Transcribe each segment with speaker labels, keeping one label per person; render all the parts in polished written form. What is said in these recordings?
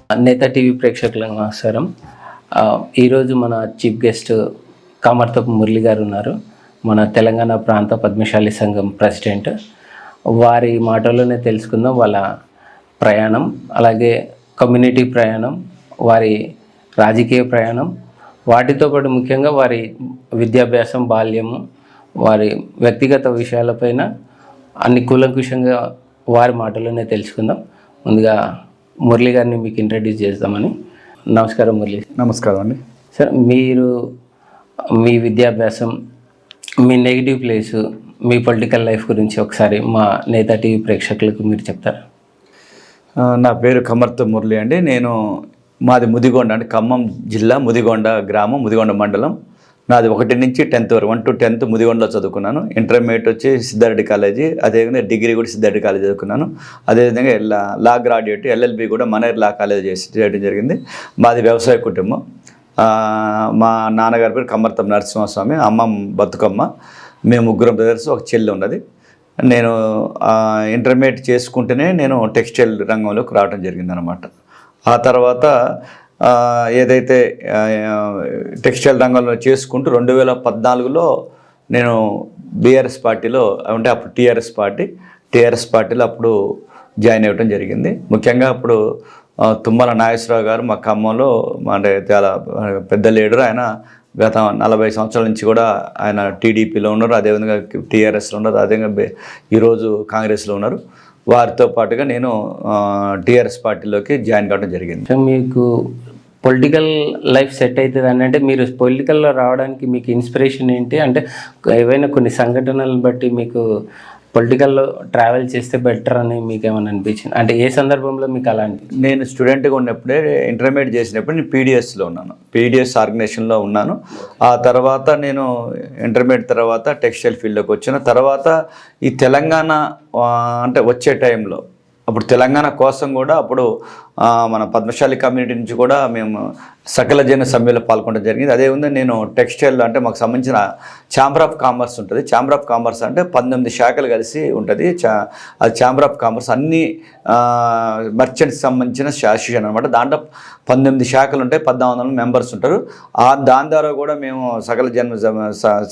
Speaker 1: నేత టీవీ ప్రేక్షకులకు నమస్కారం. ఈరోజు మన చీఫ్ గెస్ట్ కామర్తపు మురళి గారు ఉన్నారు. మన తెలంగాణ ప్రాంత పద్మశాలి సంఘం ప్రెసిడెంట్. వారి మాటల్లోనే తెలుసుకుందాం వాళ్ళ ప్రయాణం, అలాగే కమ్యూనిటీ ప్రయాణం, వారి రాజకీయ ప్రయాణం, వాటితో పాటు ముఖ్యంగా వారి విద్యాభ్యాసం, బాల్యము, వారి వ్యక్తిగత విషయాలపైన అన్ని కూలంకుషంగా వారి మాటల్లోనే తెలుసుకుందాం. ముందుగా మురళి గారిని మీకు ఇంట్రడ్యూస్ చేద్దామని. నమస్కారం మురళి.
Speaker 2: నమస్కారం అండి.
Speaker 1: సార్, మీరు మీ విద్యాభ్యాసం, మీ నెగిటివ్ ప్లేసు, మీ పొలిటికల్ లైఫ్ గురించి ఒకసారి మా నేత టీవీ ప్రేక్షకులకు మీరు చెప్తారా?
Speaker 2: నా పేరు కమర్త మురళి అండి. మాది ముదిగొండ అండి, ఖమ్మం జిల్లా ముదిగొండ గ్రామం, ముదిగొండ మండలం. నాది 1 నుంచి 10th వరకు 1 to 10th ముదిగొండలో చదువుకున్నాను. ఇంటర్మీడియట్ వచ్చి సిద్ధారెడ్డి కాలేజీ, అదేవిధంగా డిగ్రీ కూడా సిద్ధారెడ్డి కాలేజీ చదువుకున్నాను. అదేవిధంగా లా గ్రాడ్యుయేట్ ఎల్ఎల్బి కూడా మనేర్ లా కాలేజ్ చేయడం జరిగింది. మాది వ్యవసాయ కుటుంబం. మా నాన్నగారి పేరు కమ్మర్తం నరసింహస్వామి, అమ్మ బతుకమ్మ. మేము 3 బ్రదర్స్, ఒక చెల్లి ఉన్నది. నేను ఇంటర్మీడియట్ చేసుకుంటేనే నేను టెక్స్టైల్ రంగంలోకి రావడం జరిగిందనమాట. ఆ తర్వాత ఏదైతే టెక్స్టైల్ రంగంలో చేసుకుంటూ 2014లో నేను బీఆర్ఎస్ పార్టీలో, అంటే అప్పుడు టీఆర్ఎస్ పార్టీలో అప్పుడు జాయిన్ అవ్వడం జరిగింది. ముఖ్యంగా అప్పుడు తుమ్మల నాగేశ్వరరావు గారు మా ఖమ్మంలో, అంటే చాలా పెద్ద లీడర్. ఆయన గత 40 సంవత్సరాల నుంచి కూడా ఆయన టీడీపీలో ఉన్నారు, అదేవిధంగా టీఆర్ఎస్లో ఉన్నారు, అదేవిధంగా ఈరోజు కాంగ్రెస్లో ఉన్నారు. వారితో పాటుగా నేను టీఆర్ఎస్ పార్టీలోకి జాయిన్ కావడం జరిగింది.
Speaker 1: మీకు పొలిటికల్ లైఫ్ సెట్ అవుతుంది అంటే మీరు పొలిటికల్లో రావడానికి మీకు ఇన్స్పిరేషన్ ఏంటి? అంటే ఏవైనా కొన్ని సంఘటనలను బట్టి మీకు పొలిటికల్లో ట్రావెల్ చేస్తే బెటర్ అని మీకు ఏమైనా అనిపించింది? అంటే ఏ సందర్భంలో మీకు అలా అనిపించింది?
Speaker 2: నేను స్టూడెంట్గా ఉన్నప్పుడే, ఇంటర్మీడియట్ చేసినప్పుడు నేను పీడిఎస్లో ఉన్నాను, పీడిఎస్ ఆర్గనైజేషన్లో ఉన్నాను. ఆ తర్వాత నేను ఇంటర్మీడియట్ తర్వాత టెక్స్టైల్ ఫీల్డ్లోకి వచ్చిన తర్వాత ఈ తెలంగాణ అంటే వచ్చే టైంలో, అప్పుడు తెలంగాణ కోసం కూడా అప్పుడు మన పద్మశాలి కమ్యూనిటీ నుంచి కూడా మేము సకల జన సమ్మెలో పాల్గొనడం జరిగింది. అదేవిధంగా నేను టెక్స్టైల్, అంటే మాకు సంబంధించిన ఛాంబర్ ఆఫ్ కామర్స్ ఉంటుంది. ఛాంబర్ ఆఫ్ కామర్స్ అంటే 19 శాఖలు కలిసి ఉంటుంది. అది ఛాంబర్ ఆఫ్ కామర్స్, అన్ని మర్చెంట్స్కి సంబంధించిన అసోసియేషన్ అనమాట. దాంట్లో 19 శాఖలు ఉంటాయి, 1400 మెంబర్స్ ఉంటారు. దాని ద్వారా కూడా మేము సకల జన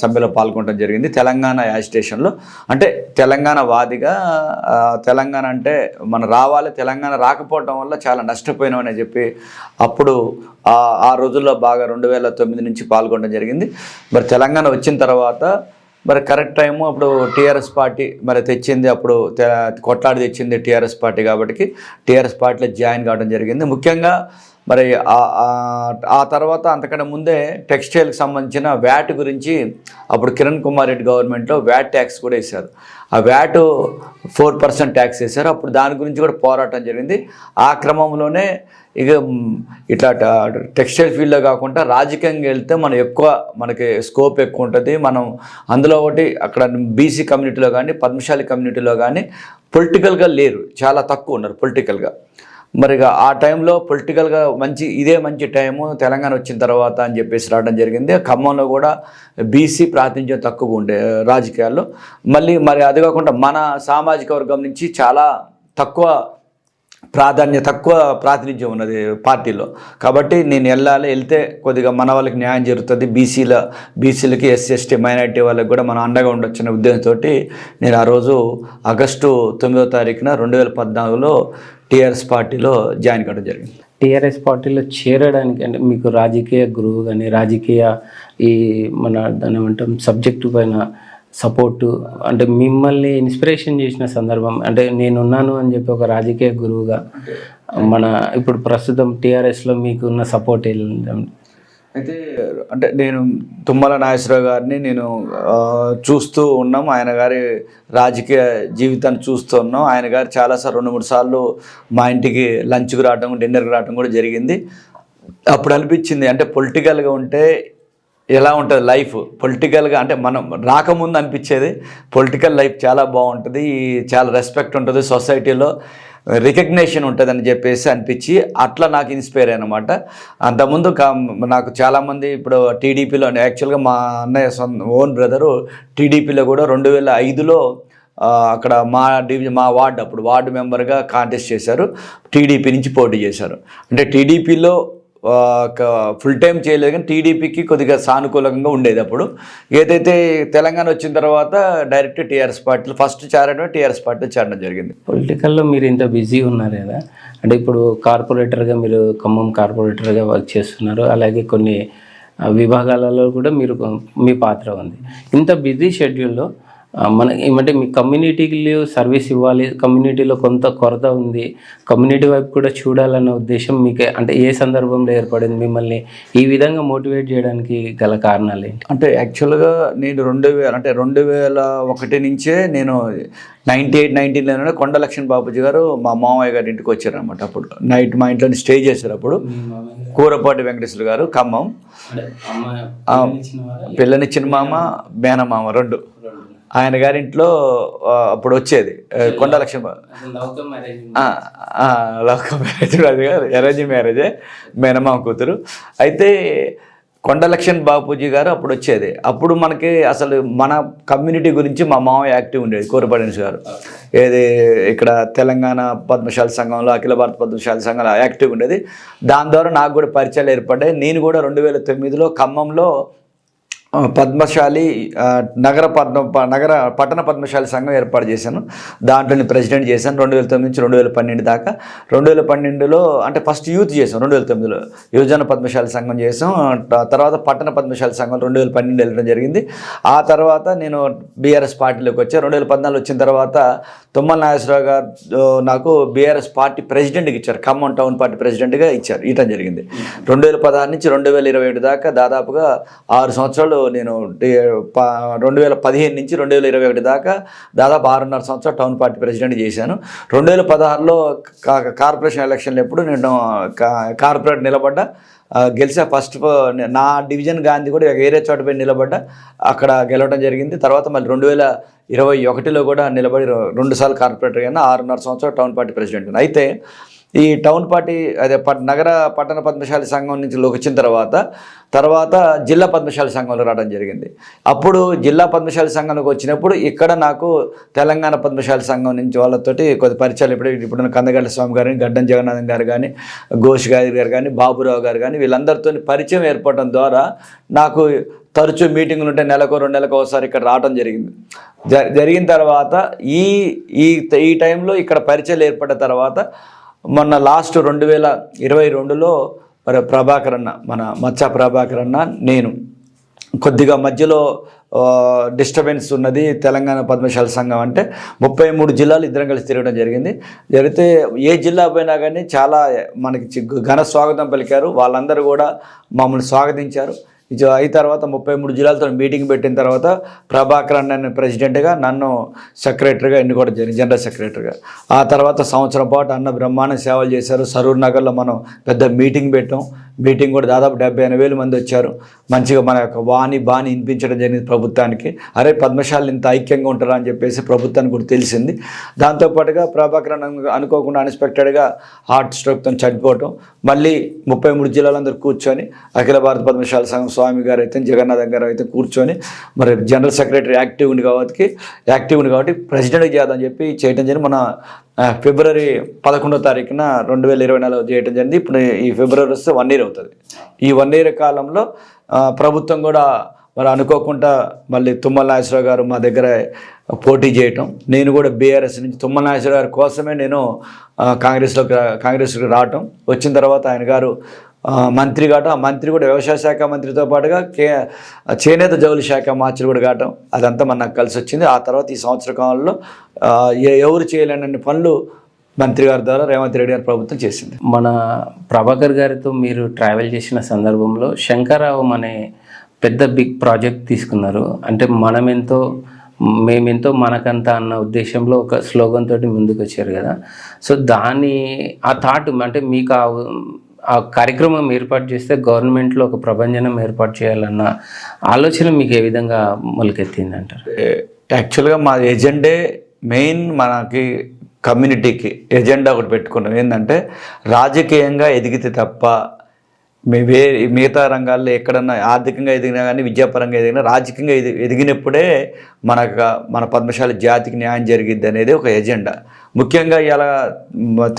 Speaker 2: సభ్యులో పాల్గొనడం జరిగింది తెలంగాణ యాజిటేషన్లో. అంటే తెలంగాణ వాదిగా, తెలంగాణ అంటే మన రావాలి, తెలంగాణ రాకపోవడం వల్ల చాలా నష్టపోయినామని చెప్పి అప్పుడు ఆ రోజుల్లో బాగా 2009 నుంచి పాల్గొనడం జరిగింది. మరి తెలంగాణ వచ్చిన తర్వాత మరి కరెక్ట్ టైము అప్పుడు టీఆర్ఎస్ పార్టీ మరి తెచ్చింది, అప్పుడు కొట్లాడి తెచ్చింది టీఆర్ఎస్ పార్టీ. కాబట్టి టీఆర్ఎస్ పార్టీలో జాయిన్ కావడం జరిగింది. ముఖ్యంగా మరి ఆ తర్వాత అంతకంటే ముందే టెక్స్టైల్కి సంబంధించిన వ్యాట్ గురించి అప్పుడు కిరణ్ కుమార్ రెడ్డి గవర్నమెంట్లో వ్యాట్ ట్యాక్స్ కూడా వేశారు. ఆ వ్యాట్ 4% ట్యాక్స్ వేశారు. అప్పుడు దాని గురించి కూడా పోరాటం జరిగింది. ఆ క్రమంలోనే ఇక ఇట్లా టెక్స్టైల్ ఫీల్డ్లో కాకుండా రాజకీయంగా వెళ్తే మనకి స్కోప్ ఎక్కువ ఉంటుంది. మనం అందులో ఒకటి అక్కడ బీసీ కమ్యూనిటీలో కానీ, పద్మశాలి కమ్యూనిటీలో కానీ పొలిటికల్గా లేరు, చాలా తక్కువ ఉన్నారు పొలిటికల్గా. మరి ఆ టైంలో పొలిటికల్గా ఇదే మంచి టైము తెలంగాణ వచ్చిన తర్వాత అని చెప్పేసి రావడం జరిగింది. ఖమ్మంలో కూడా బీసీ ప్రాతినిధ్యం తక్కువ ఉండే రాజకీయాల్లో. మరి అది కాకుండా మన సామాజిక వర్గం నుంచి చాలా తక్కువ ప్రాతినిధ్యం ఉన్నది పార్టీలో. కాబట్టి నేను వెళ్తే కొద్దిగా మన వాళ్ళకి న్యాయం జరుగుతుంది, బీసీలకి, ఎస్సీ మైనారిటీ వాళ్ళకి కూడా మనం అండగా ఉండొచ్చు అనే ఉద్దేశంతో నేను ఆ రోజు ఆగస్టు 9వ తారీఖున 2014లో టీఆర్ఎస్ పార్టీలో జాయిన్ కావడం జరిగింది.
Speaker 1: టీఆర్ఎస్ పార్టీలో చేరడానికి అంటే మీకు రాజకీయ గురువు కానీ, రాజకీయ దాని ఏమంటాం సబ్జెక్టు పైన సపోర్టు, అంటే మిమ్మల్ని ఇన్స్పిరేషన్ చేసిన సందర్భం, అంటే నేనున్నాను అని చెప్పి ఒక రాజకీయ గురువుగా ఇప్పుడు ప్రస్తుతం టీఆర్ఎస్లో మీకు ఉన్న సపోర్ట్ ఏంటంటే?
Speaker 2: అయితే అంటే నేను తుమ్మల నాగేశ్వరరావు గారిని నేను చూస్తూ ఉన్నాం, ఆయన గారి రాజకీయ జీవితాన్ని చూస్తూ ఉన్నాం. ఆయన గారు చాలాసార్లు 2-3 సార్లు మా ఇంటికి లంచ్కి రావడం, డిన్నర్కి రావడం కూడా జరిగింది. అప్పుడు అనిపించింది, అంటే పొలిటికల్గా ఉంటే ఎలా ఉంటుంది లైఫ్, పొలిటికల్గా అంటే మనం రాకముందు అనిపించేది పొలిటికల్ లైఫ్ చాలా బాగుంటుంది, చాలా రెస్పెక్ట్ ఉంటుంది, సొసైటీలో రికగ్నేషన్ ఉంటుందని చెప్పేసి అనిపించి అట్లా నాకు ఇన్స్పైర్ అయ్యనమాట. అంతకుముందు నాకు చాలామంది ఇప్పుడు టీడీపీలో, యాక్చువల్గా మా అన్నయ్య ఓన్ బ్రదరు టీడీపీలో కూడా 2005లో అక్కడ మా డివిజన్ మా వార్డు అప్పుడు వార్డు మెంబర్గా కాంటెస్ట్ చేశారు, టీడీపీ నుంచి పోటీ చేశారు. అంటే టీడీపీలో ఫుల్ టైం చేయలేదు కానీ టీడీపీకి కొద్దిగా సానుకూలంగా ఉండేది. అప్పుడు ఏదైతే తెలంగాణ వచ్చిన తర్వాత డైరెక్ట్ టీఆర్ఎస్ పార్టీలో ఫస్ట్ చేరడం టీఆర్ఎస్ పార్టీలో చేరడం జరిగింది.
Speaker 1: పొలిటికల్లో మీరు ఇంత బిజీ ఉన్నారు కదా, అంటే ఇప్పుడు కార్పొరేటర్గా మీరు ఖమ్మం కార్పొరేటర్గా వర్క్ చేస్తున్నారు, అలాగే కొన్ని విభాగాలలో కూడా మీరు మీ పాత్ర ఉంది. ఇంత బిజీ షెడ్యూల్లో మన ఏమంటే మీ కమ్యూనిటీలో సర్వీస్ ఇవ్వాలి, కమ్యూనిటీలో కొంత కొరత ఉంది, కమ్యూనిటీ వైపు కూడా చూడాలన్న ఉద్దేశం మీకు అంటే ఏ సందర్భంలో ఏర్పడింది? మిమ్మల్ని ఈ విధంగా మోటివేట్ చేయడానికి గల కారణాలు ఏంటి?
Speaker 2: అంటే యాక్చువల్గా నేను 2001 నుంచే నేను 98-99 కొండ లక్ష్మణ్ బాపూజీ గారు మా మామయ్య గారి ఇంటికి వచ్చారు అనమాట. అప్పుడు నైట్ మా ఇంట్లో స్టే చేశారు. అప్పుడు కూరపాటి వెంకటేశ్వర గారు ఖమ్మం, పిల్లనిచ్చిన మామ మేనమామ 2 ఆయన గారింట్లో అప్పుడు వచ్చేది కొండ లక్ష్మణ. లవ్ మ్యారేజ్ అది కాదు, అరేంజ్ మ్యారేజే, మేనమామ కూతురు. అయితే కొండ లక్ష్మణ్ బాపూజీ గారు అప్పుడు వచ్చేది. అప్పుడు మనకి అసలు మన కమ్యూనిటీ గురించి మా మామయ్య యాక్టివ్ ఉండేది, కూరపాటి గారు. ఏది ఇక్కడ తెలంగాణ పద్మశాలి సంఘంలో, అఖిల భారత పద్మశాలి సంఘంలో యాక్టివ్ ఉండేది. దాని ద్వారా నాకు కూడా పరిచయాలు ఏర్పడ్డాయి. నేను కూడా 2009లో ఖమ్మంలో పద్మశాలి పట్టణ పద్మశాలి సంఘం ఏర్పాటు చేశాను. దాంట్లో నేను ప్రెసిడెంట్ చేశాను 2009 నుంచి 2012 దాకా. 2012లో అంటే ఫస్ట్ యూత్ చేసాం, 2009లో యువజన పద్మశాలి సంఘం చేసాం. తర్వాత పట్టణ పద్మశాలి సంఘం 2012 వెళ్ళడం జరిగింది. ఆ తర్వాత నేను బీఆర్ఎస్ పార్టీలోకి వచ్చాను. 2014 వచ్చిన తర్వాత తుమ్మల నాగేశ్వరరావు గారు నాకు బీఆర్ఎస్ పార్టీ ప్రెసిడెంట్కి ఇచ్చారు, ఖమ్మం టౌన్ పార్టీ ప్రెసిడెంట్గా ఇవ్వడం జరిగింది. 2016 నుంచి 2027 దాకా దాదాపుగా 6 సంవత్సరాలు నేను 2015 నుంచి 2021 దాకా దాదాపు 6.5 సంవత్సరాలు టౌన్ పార్టీ ప్రెసిడెంట్ చేశాను. 2016లో కార్పొరేషన్ ఎలక్షన్లు ఎప్పుడు నేను కార్పొరేట్ నిలబడ్డా, గెలిచా. ఫస్ట్ నా డివిజన్ గాంధీ కూడా వేరే చోట పోయి నిలబడ్డా, అక్కడ గెలవడం జరిగింది. తర్వాత మళ్ళీ 2021లో కూడా నిలబడి 2 సార్లు కార్పొరేటర్ అయినా, 6.5 సంవత్సరాలు టౌన్ పార్టీ ప్రెసిడెంట్. అయితే ఈ టౌన్ పార్టీ అదే నగర పట్టణ పద్మశాలి సంఘం నుంచి వచ్చిన తర్వాత జిల్లా పద్మశాలి సంఘంలో రావడం జరిగింది. అప్పుడు జిల్లా పద్మశాలి సంఘంలోకి వచ్చినప్పుడు ఇక్కడ నాకు తెలంగాణ పద్మశాలి సంఘం నుంచి వాళ్ళతోటి కొద్ది పరిచయాలు ఇప్పుడు కందగడ్డ స్వామి గారు, గడ్డం జగన్నాథం గారు కానీ, ఘోష్ గారు కానీ, బాబురావు గారు కానీ, వీళ్ళందరితో పరిచయం ఏర్పడటం ద్వారా నాకు తరచూ మీటింగులు ఉంటే నెలకు 2 నెలలకు ఒకసారి ఇక్కడ రావడం జరిగింది. జరిగిన తర్వాత ఈ టైంలో ఇక్కడ పరిచయాలు ఏర్పడిన తర్వాత మొన్న లాస్ట్ 2022లో మరి ప్రభాకర్ అన్న, మన మచ్చా ప్రభాకర్ అన్న, నేను కొద్దిగా మధ్యలో డిస్టర్బెన్స్ ఉన్నది. తెలంగాణ పద్మశాలి సంఘం అంటే 33 జిల్లాలు ఇద్దరం కలిసి తిరగడం జరిగితే ఏ జిల్లా పోయినా కానీ చాలా మనకి ఘన స్వాగతం పలికారు. వాళ్ళందరూ కూడా మమ్మల్ని స్వాగతించారు. అయిన తర్వాత 33 జిల్లాలతో మీటింగ్ పెట్టిన తర్వాత ప్రభాకర్ అన్న ప్రెసిడెంట్గా, నన్ను సెక్రటరీగా ఎన్నుకోవడం జరిగింది, జనరల్ సెక్రటరీగా. ఆ తర్వాత సంవత్సరం పాటు అన్న బ్రహ్మాండ సేవలు చేశారు. సరూర్ నగర్లో మనం పెద్ద మీటింగ్ పెట్టాం. మీటింగ్ కూడా దాదాపు 70,000 మంది వచ్చారు. మంచిగా మన యొక్క బాణి వినిపించడం జరిగింది ప్రభుత్వానికి. అరే పద్మశాలి ఇంత ఐక్యంగా ఉంటారా అని చెప్పేసి ప్రభుత్వానికి కూడా తెలిసింది. దాంతోపాటుగా ప్రభాకర్ అనుకోకుండా అన్ఎక్స్పెక్టెడ్గా హార్ట్ స్ట్రోక్తో చనిపోవటం, మళ్ళీ 33 జిల్లాలందరూ కూర్చొని అఖిల భారత పద్మశాలి సంఘం స్వామి గారు అయితే, జగన్నాథం గారు అయితే కూర్చొని మరి జనరల్ సెక్రటరీ యాక్టివ్ ఉంది కాబట్టి ప్రెసిడెంట్ చేద్దామని చెప్పి చేయడం జరిగింది. మన ఫిబ్రవరి 11వ తారీఖున 2024 చేయడం జరిగింది. ఇప్పుడు ఈ ఫిబ్రవరి వస్తే 1 year అవుతుంది. ఈ 1 year కాలంలో ప్రభుత్వం కూడా మరి అనుకోకుండా మళ్ళీ తుమ్మల నాగేశ్వరరావు గారు మా దగ్గర పోటీ చేయటం, నేను కూడా బీఆర్ఎస్ నుంచి తుమ్మల నాగేశ్వరరావు గారి కోసమే నేను కాంగ్రెస్లోకి రావటం. వచ్చిన తర్వాత ఆయన గారు మంత్రి కావటం, ఆ మంత్రి కూడా వ్యవసాయ శాఖ మంత్రితో పాటుగా చేనేత జౌలి శాఖ మంత్రి కూడా కావటం, అదంతా మనకు కలిసి వచ్చింది. ఆ తర్వాత ఈ సంవత్సర కాలంలో ఎవరు చేయలేనన్ని పనులు మంత్రి గారి ద్వారా రేవంత్ రెడ్డి గారి ప్రభుత్వం చేసింది.
Speaker 1: మన ప్రభాకర్ గారితో మీరు ట్రావెల్ చేసిన సందర్భంలో శంకరావు అనే పెద్ద బిగ్ ప్రాజెక్ట్ తీసుకున్నారు. అంటే మేమెంతో మనకంతా అన్న ఉద్దేశంలో ఒక స్లోగన్ తోటి ముందుకు వచ్చారు కదా. సో ఆ థాట్ అంటే మీకు ఆ కార్యక్రమం ఏర్పాటు చేస్తే గవర్నమెంట్లో ఒక ప్రభంజనం ఏర్పాటు చేయాలన్న ఆలోచన మీకు ఏ విధంగా మొలకెత్తింది అంటారు?
Speaker 2: యాక్చువల్గా మా ఎజెండే మెయిన్ మనకి కమ్యూనిటీకి ఎజెండా ఒకటి పెట్టుకున్నాం. ఏంటంటే రాజకీయంగా ఎదిగితే తప్ప మిగతా రంగాల్లో ఎక్కడన్నా ఆర్థికంగా ఎదిగినా కానీ విద్యాపరంగా ఎదిగినా రాజకీయంగా ఎదిగినప్పుడే మన పద్మశాలి జాతికి న్యాయం జరిగిద్ది అనేది ఒక ఎజెండా. ముఖ్యంగా ఇలా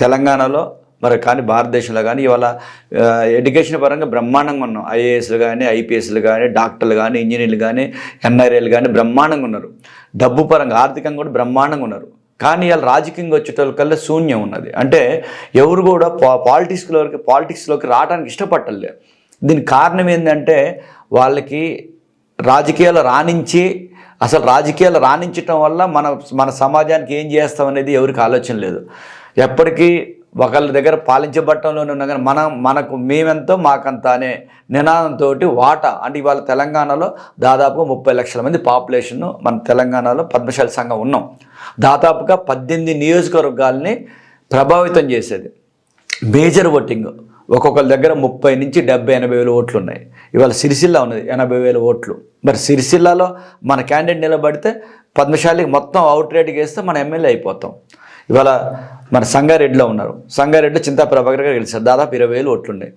Speaker 2: తెలంగాణలో మరి కానీ భారతదేశంలో కానీ ఇవాళ ఎడ్యుకేషన్ పరంగా బ్రహ్మాండంగా ఉన్నాం. ఐఏఎస్లు కానీ ఐపీఎస్లు కానీ డాక్టర్లు కానీ ఇంజనీర్లు కానీ ఎన్ఆర్ఐలు కానీ బ్రహ్మాండంగా ఉన్నారు. డబ్బు పరంగా ఆర్థికంగా కూడా బ్రహ్మాండంగా ఉన్నారు. కానీ ఇలా రాజకీయంగా వచ్చేటోళ్ళకల్లా శూన్యం ఉన్నది. అంటే ఎవరు కూడా పాలిటిక్స్లోకి రావడానికి ఇష్టపట్టలే. దీనికి కారణం ఏంటంటే వాళ్ళకి రాజకీయాలు రాణించటం వల్ల మన సమాజానికి ఏం చేస్తాం అనేది ఎవరికి ఆలోచన లేదు. ఎప్పటికీ ఒకళ్ళ దగ్గర పాలించబట్టంలోనే ఉన్నా కానీ మనకు మేమెంతో మాకంత అనే నినాదంతో వాటా అంటే ఇవాళ తెలంగాణలో దాదాపుగా 30 లక్షల మంది పాపులేషన్ మన తెలంగాణలో పద్మశాలి సంఘం ఉన్నాం. దాదాపుగా 18 నియోజకవర్గాల్ని ప్రభావితం చేసేది మేజర్ ఓటింగ్. ఒక్కొక్కరి దగ్గర 30 నుంచి 70-80 వేల ఓట్లు ఉన్నాయి. ఇవాళ సిరిసిల్ల ఉన్నది 80 వేల ఓట్లు. మరి సిరిసిల్లలో మన క్యాండిడేట్ నిలబడితే పద్మశాలికి మొత్తం అవుట్ రేట్కి వేస్తే మన ఎమ్మెల్యే అయిపోతాం. ఇవాళ మన సంగారెడ్డిలో ఉన్నారు. సంగారెడ్డిలో చింతా ప్రభాకర్ గారు గెలిచారు. దాదాపు 20,000 ఓట్లున్నాయి.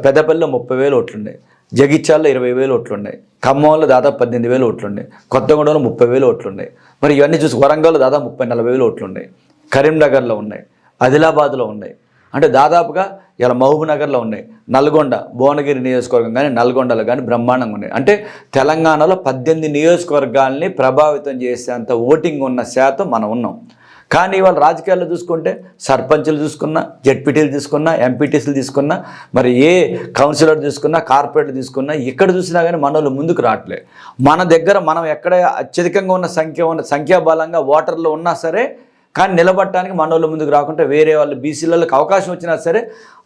Speaker 2: పెద్దపల్లిలో 30,000 ఓట్లున్నాయి. జగిత్యాలలో 20,000 ఓట్లున్నాయి. ఖమ్మంలో దాదాపు 18,000 ఓట్లున్నాయి. కొత్తగూడెంలో 30,000 ఓట్లున్నాయి. మరి ఇవన్నీ చూసి వరంగల్లో దాదాపు 30,000-40,000 ఓట్లున్నాయి. కరీంనగర్లో ఉన్నాయి, ఆదిలాబాద్లో ఉన్నాయి. అంటే దాదాపుగా ఇలా మహబూబ్నగర్లో ఉన్నాయి, నల్గొండ భువనగిరి నియోజకవర్గం కానీ నల్గొండలో కానీ బ్రహ్మాండంగా ఉన్నాయి. అంటే తెలంగాణలో 18 నియోజకవర్గాల్ని ప్రభావితం చేసేంత ఓటింగ్ ఉన్న శాతం మనం ఉన్నాం. కానీ ఇవాళ రాజకీయాల్లో చూసుకుంటే సర్పంచులు చూసుకున్నా, జెడ్పీటీలు తీసుకున్నా, ఎంపీటీసీలు తీసుకున్నా, మరి ఏ కౌన్సిలర్ తీసుకున్నా, కార్పొరేట్లు తీసుకున్నా, ఎక్కడ చూసినా కానీ మనోళ్ళు ముందుకు రావట్లే. మన దగ్గర మనం ఎక్కడ అత్యధికంగా ఉన్న సంఖ్యాబలంగా ఓటర్లు ఉన్నా సరే కానీ నిలబడటానికి మనోళ్ళు ముందుకు రాకుంటే వేరే వాళ్ళు బీసీలకు అవకాశం వచ్చినా సరే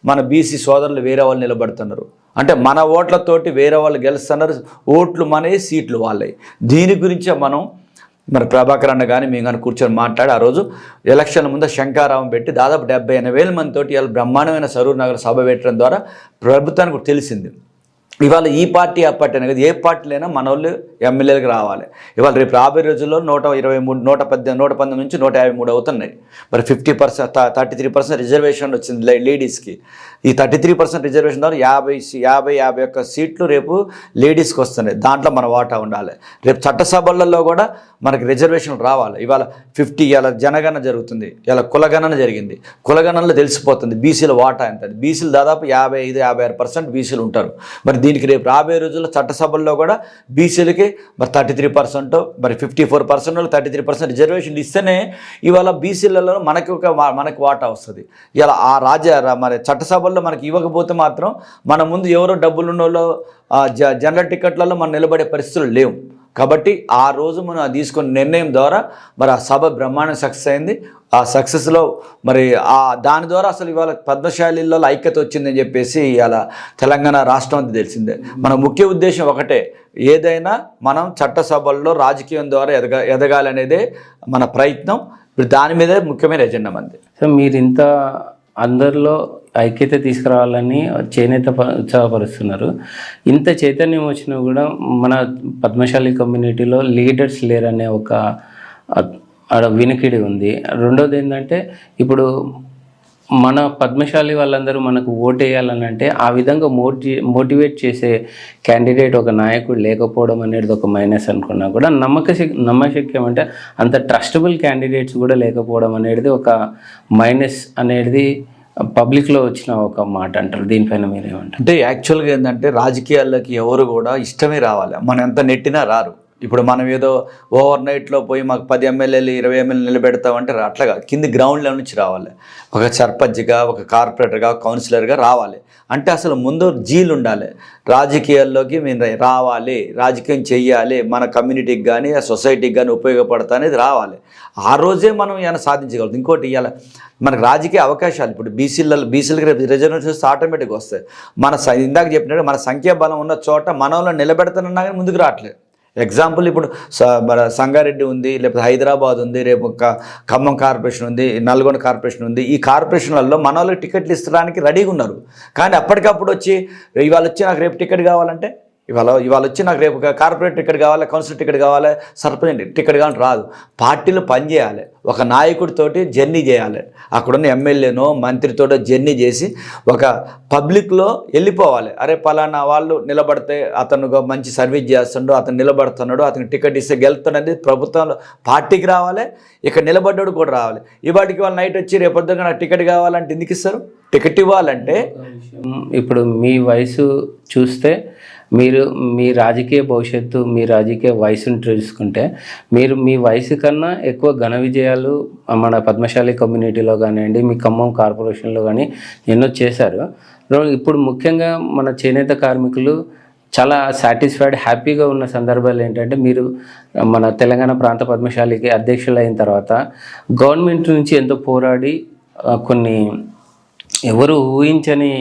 Speaker 2: మన బీసీ సోదరులు వేరే వాళ్ళు నిలబడుతున్నారు. అంటే మన ఓట్లతోటి వేరే వాళ్ళు గెలుస్తున్నారు. ఓట్లు మనవి, సీట్లు వాళ్ళవి. దీని గురించే మనం మరి ప్రభాకర్ అన్న కానీ మేము కానీ కూర్చొని మాట్లాడి ఆ రోజు ఎలక్షన్ల ముందు శంకారావం పెట్టి దాదాపు 70-80 వేల మందితోటి ఇలా బ్రహ్మాండమైన సరూర్ నగర్ సభ పెట్టడం ద్వారా ప్రభుత్వానికి తెలిసింది. ఇవాళ ఈ పార్టీ ఆ పార్టీ అనేది ఏ పార్టీలైనా మన వాళ్ళు ఎమ్మెల్యేలకు రావాలి. ఇవాళ రేపు రాబోయే రోజుల్లో 123, 119 నుంచి 153 అవుతున్నాయి. మరి 50%, 33% రిజర్వేషన్ వచ్చింది లేడీస్కి. ఈ 33% రిజర్వేషన్ ద్వారా 51 సీట్లు రేపు లేడీస్కి వస్తున్నాయి. దాంట్లో మన వాటా ఉండాలి. రేపు చట్టసభలలో కూడా మనకి రిజర్వేషన్లు రావాలి. ఇవాళ 50 ఇలా జనగణన జరుగుతుంది, ఇలా కులగణన జరిగింది. కులగణనలో తెలిసిపోతుంది బీసీల వాటా ఎంత. బీసీలు దాదాపు 55-56% బీసీలు ఉంటారు. మరి దీనికి రేపు రాబోయే రోజుల్లో చట్టసభల్లో కూడా బీసీలకి మరి 33%, మరి 54% 33% రిజర్వేషన్లు ఇస్తేనే ఇవాళ బీసీలలో మనకి వాటా వస్తుంది. ఇలా మరి చట్టసభల్లో మనకి ఇవ్వకపోతే మాత్రం మన ముందు ఎవరో డబ్బులు ఉన్న వాళ్ళు జనరల్ టికెట్లలో మనం నిలబడే పరిస్థితులు లేవు. కాబట్టి ఆ రోజు మనం తీసుకున్న నిర్ణయం ద్వారా మరి ఆ సభ బ్రహ్మాండం సక్సెస్ అయింది. ఆ సక్సెస్లో మరి దాని ద్వారా అసలు ఇవాళ పద్మశాలిలో ఐక్యత వచ్చిందని చెప్పేసి ఇవాళ తెలంగాణ రాష్ట్రం అంతా తెలిసిందే. మన ముఖ్య ఉద్దేశం ఒకటే, ఏదైనా మనం చట్టసభల్లో రాజకీయం ద్వారా ఎదగాలనేదే మన ప్రయత్నం. దాని మీదే ముఖ్యమైన ఎజెండా మంది.
Speaker 1: సో మీరు ఇంత అందరిలో ఐక్యత తీసుకురావాలని చేనేత ఉత్సాహపరుస్తున్నారు. ఇంత చైతన్యం వచ్చినా కూడా మన పద్మశాలి కమ్యూనిటీలో లీడర్స్ లేరనే ఒక వినికిడి ఉంది. రెండోది ఏంటంటే ఇప్పుడు మన పద్మశాలి వాళ్ళందరూ మనకు ఓటు వేయాలని అంటే ఆ విధంగా మోటివేట్ చేసే క్యాండిడేట్ ఒక నాయకుడు లేకపోవడం అనేది ఒక మైనస్ అనుకున్నా కూడా నమ్మశక్యం అంటే అంత ట్రస్టబుల్ క్యాండిడేట్స్ కూడా లేకపోవడం అనేది ఒక మైనస్ అనేది పబ్లిక్లో వచ్చిన ఒక మాట అంటారు. దీనిపైన మీరేమంటారు?
Speaker 2: అంటే యాక్చువల్గా ఏంటంటే రాజకీయాల్లోకి ఎవరు కూడా ఇష్టమే రావాలి, మనం ఎంత నెట్టినా రారు. ఇప్పుడు మనం ఏదో ఓవర్ నైట్లో పోయి మాకు 10 ఎమ్మెల్యేలు 20 ఎమ్మెల్యేలు నిలబెడతామంటే అట్లాగా కింది గ్రౌండ్ లెవెల్ నుంచి రావాలి. ఒక సర్పంచ్గా, ఒక కార్పొరేటర్గా, కౌన్సిలర్గా రావాలి. అంటే అసలు ముందు జీలు ఉండాలి. రాజకీయాల్లోకి మేము రావాలి, రాజకీయం చెయ్యాలి, మన కమ్యూనిటీకి కానీ ఆ సొసైటీకి కానీ ఉపయోగపడతా అనేది రావాలి. ఆ రోజే మనం ఏమైనా సాధించగలుగుతాం. ఇంకోటి ఇవాళ మనకు రాజకీయ అవకాశాలు ఇప్పుడు బీసీలకి రిజర్వేషన్స్ ఆటోమేటిక్గా వస్తాయి. ఇందాక చెప్పినట్టు మన సంఖ్యాబలం ఉన్న చోట మనలో నిలబెడతానన్నా కానీ ముందుకు రావట్లేదు. ఎగ్జాంపుల్ ఇప్పుడు మన సంగారెడ్డి ఉంది, లేకపోతే హైదరాబాద్ ఉంది, రేపు ఖమ్మం కార్పొరేషన్ ఉంది, నల్గొండ కార్పొరేషన్ ఉంది. ఈ కార్పొరేషన్లలో మన వాళ్ళకి టికెట్లు ఇస్తడానికి రెడీగా ఉన్నారు. కానీ అప్పటికప్పుడు వచ్చి ఇవాళ వచ్చి నాకు రేపు టికెట్ కావాలంటే ఇవాళ వచ్చి నాకు రేపు కార్పొరేట్ టికెట్ కావాలి, కౌన్సిల్ టికెట్ కావాలి, సర్పంచ్ టికెట్ కావాలని రాదు. పార్టీలు పనిచేయాలి, ఒక నాయకుడితోటి జర్నీ చేయాలి, అక్కడున్న ఎమ్మెల్యేనో మంత్రితోటో జర్నీ చేసి ఒక పబ్లిక్లో వెళ్ళిపోవాలి. అరే పలానా వాళ్ళు నిలబడితే అతను మంచి సర్వీస్ చేస్తున్నాడు, అతను నిలబడుతున్నాడు, అతనికి టికెట్ ఇస్తే గెలుస్తాడు అనేది ప్రభుత్వంలో పార్టీకి రావాలి, ఇక్కడ నిలబడ్డాడు కూడా రావాలి. ఇవాటికి వాళ్ళు నైట్ వచ్చి రేపొద్దుగా నాకు టికెట్ కావాలంటే ఎందుకు ఇస్తారు? టికెట్ ఇవ్వాలంటే
Speaker 1: ఇప్పుడు మీ వయసు చూస్తే మీరు మీ రాజకీయ భవిష్యత్తు, మీ రాజకీయ వయసును చూసుకుంటే మీరు మీ వయసు కన్నా ఎక్కువ ఘన విజయాలు మన పద్మశాలి కమ్యూనిటీలో కానివ్వండి, మీ ఖమ్మం కార్పొరేషన్లో కానీ ఎన్నో చేశారు. ఇప్పుడు ముఖ్యంగా మన చేనేత కార్మికులు చాలా సాటిస్ఫైడ్, హ్యాపీగా ఉన్న సందర్భాలు ఏంటంటే మీరు మన తెలంగాణ ప్రాంత పద్మశాలికి అధ్యక్షులు అయిన తర్వాత గవర్నమెంట్ నుంచి ఎంతో పోరాడి కొన్ని ఎవరు ఊహించని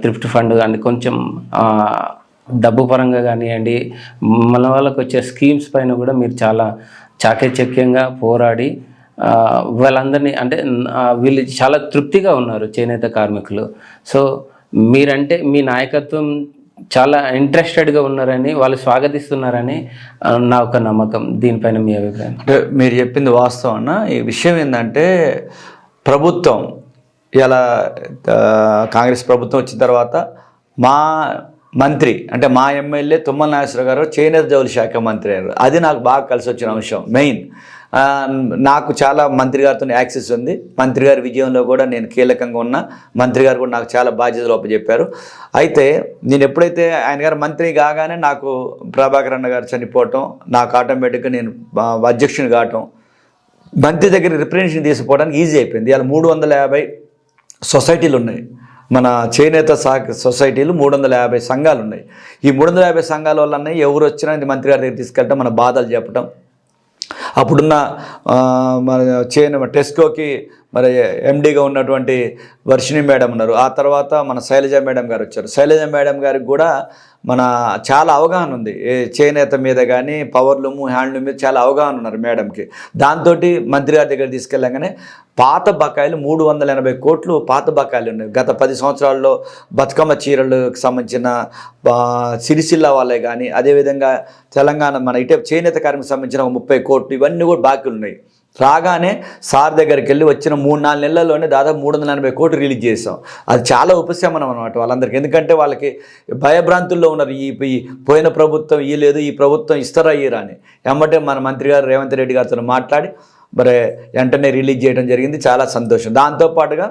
Speaker 1: థ్రిఫ్ట్ ఫండ్ కానీ కొంచెం డబ్బు పరంగా కానివ్వండి, మన వాళ్ళకి వచ్చే స్కీమ్స్ పైన కూడా మీరు చాలా చాకచక్యంగా పోరాడి వాళ్ళందరినీ అంటే వీళ్ళు చాలా తృప్తిగా ఉన్నారు చేనేత కార్మికులు. సో మీరంటే మీ నాయకత్వం చాలా ఇంట్రెస్టెడ్గా ఉన్నారని, వాళ్ళు స్వాగతిస్తున్నారని నా ఒక నమ్మకం. దీనిపైన మీ అభిప్రాయం?
Speaker 2: అంటే మీరు చెప్పింది వాస్తవం అన్న. ఈ విషయం ఏంటంటే ప్రభుత్వం ఇలా కాంగ్రెస్ ప్రభుత్వం వచ్చిన తర్వాత మా మంత్రి అంటే మా ఎమ్మెల్యే తుమ్మల నాగేశ్వరరావు గారు చేనేత జౌళి శాఖ మంత్రి అయ్యారు. అది నాకు బాగా కలిసి వచ్చిన అంశం. మెయిన్ నాకు చాలా మంత్రి గారితో యాక్సెస్ ఉంది, మంత్రి గారి విజయంలో కూడా నేను కీలకంగా ఉన్నా, మంత్రి గారు కూడా నాకు చాలా బాధ్యతలు అప్పచెప్పారు. అయితే నేను ఎప్పుడైతే ఆయన గారు మంత్రి కాగానే నాకు ప్రభాకర్ అన్న గారు చనిపోవటం, నాకు ఆటోమేటిక్గా నేను అధ్యక్షుని కావటం, మంత్రి దగ్గర రిప్రజెంటేషన్ తీసుకుపోవడానికి ఈజీ అయిపోయింది. ఇవాళ 350 సొసైటీలు ఉన్నాయి, మన చేనేత సొసైటీలు 350 సంఘాలు ఉన్నాయి. ఈ 350 సంఘాల వల్ల అన్నీ ఎవరు వచ్చినా మంత్రి గారి దగ్గర తీసుకెళ్ళటం, మన బాధలు చెప్పటం. అప్పుడున్న మన టెస్కోకి మరి ఎండీగా ఉన్నటువంటి వర్షిణి మేడం ఉన్నారు, ఆ తర్వాత మన శైలజ మేడం గారు వచ్చారు. శైలజ మేడం గారికి కూడా మన చాలా అవగాహన ఉంది చేనేత మీద కానీ, పవర్లూమ్ హ్యాండ్లూమ్ మీద చాలా అవగాహన ఉన్నారు మేడంకి. దాంతో మంత్రి గారి దగ్గర తీసుకెళ్ళగానే పాత బకాయిలు 380 కోట్లు పాత బకాయిలు ఉన్నాయి. గత 10 సంవత్సరాల్లో బతుకమ్మ చీరలకు సంబంధించిన సిరిసిల్ల వాళ్ళే కానీ, అదేవిధంగా తెలంగాణ మన ఇటే చేనేత కార్మికు సంబంధించిన 30 కోట్లు ఇవన్నీ కూడా బాకీలు ఉన్నాయి. రాగానే సార్ దగ్గరికి వెళ్ళి వచ్చిన 3-4 నెలల్లోనే దాదాపు 380 కోట్లు రిలీజ్ చేసాం. అది చాలా ఉపశమనం అనమాట వాళ్ళందరికీ. ఎందుకంటే వాళ్ళకి భయభ్రాంతుల్లో ఉన్నారు, ఈ పోయిన ప్రభుత్వం ఇయ్యలేదు, ఈ ప్రభుత్వం ఇస్తారా ఇయ్యరా అని. ఎమ్మటే మన మంత్రి గారు రేవంత్ రెడ్డి గారితో మాట్లాడి మరి వెంటనే రిలీజ్ చేయడం జరిగింది. చాలా సంతోషం. దాంతోపాటుగా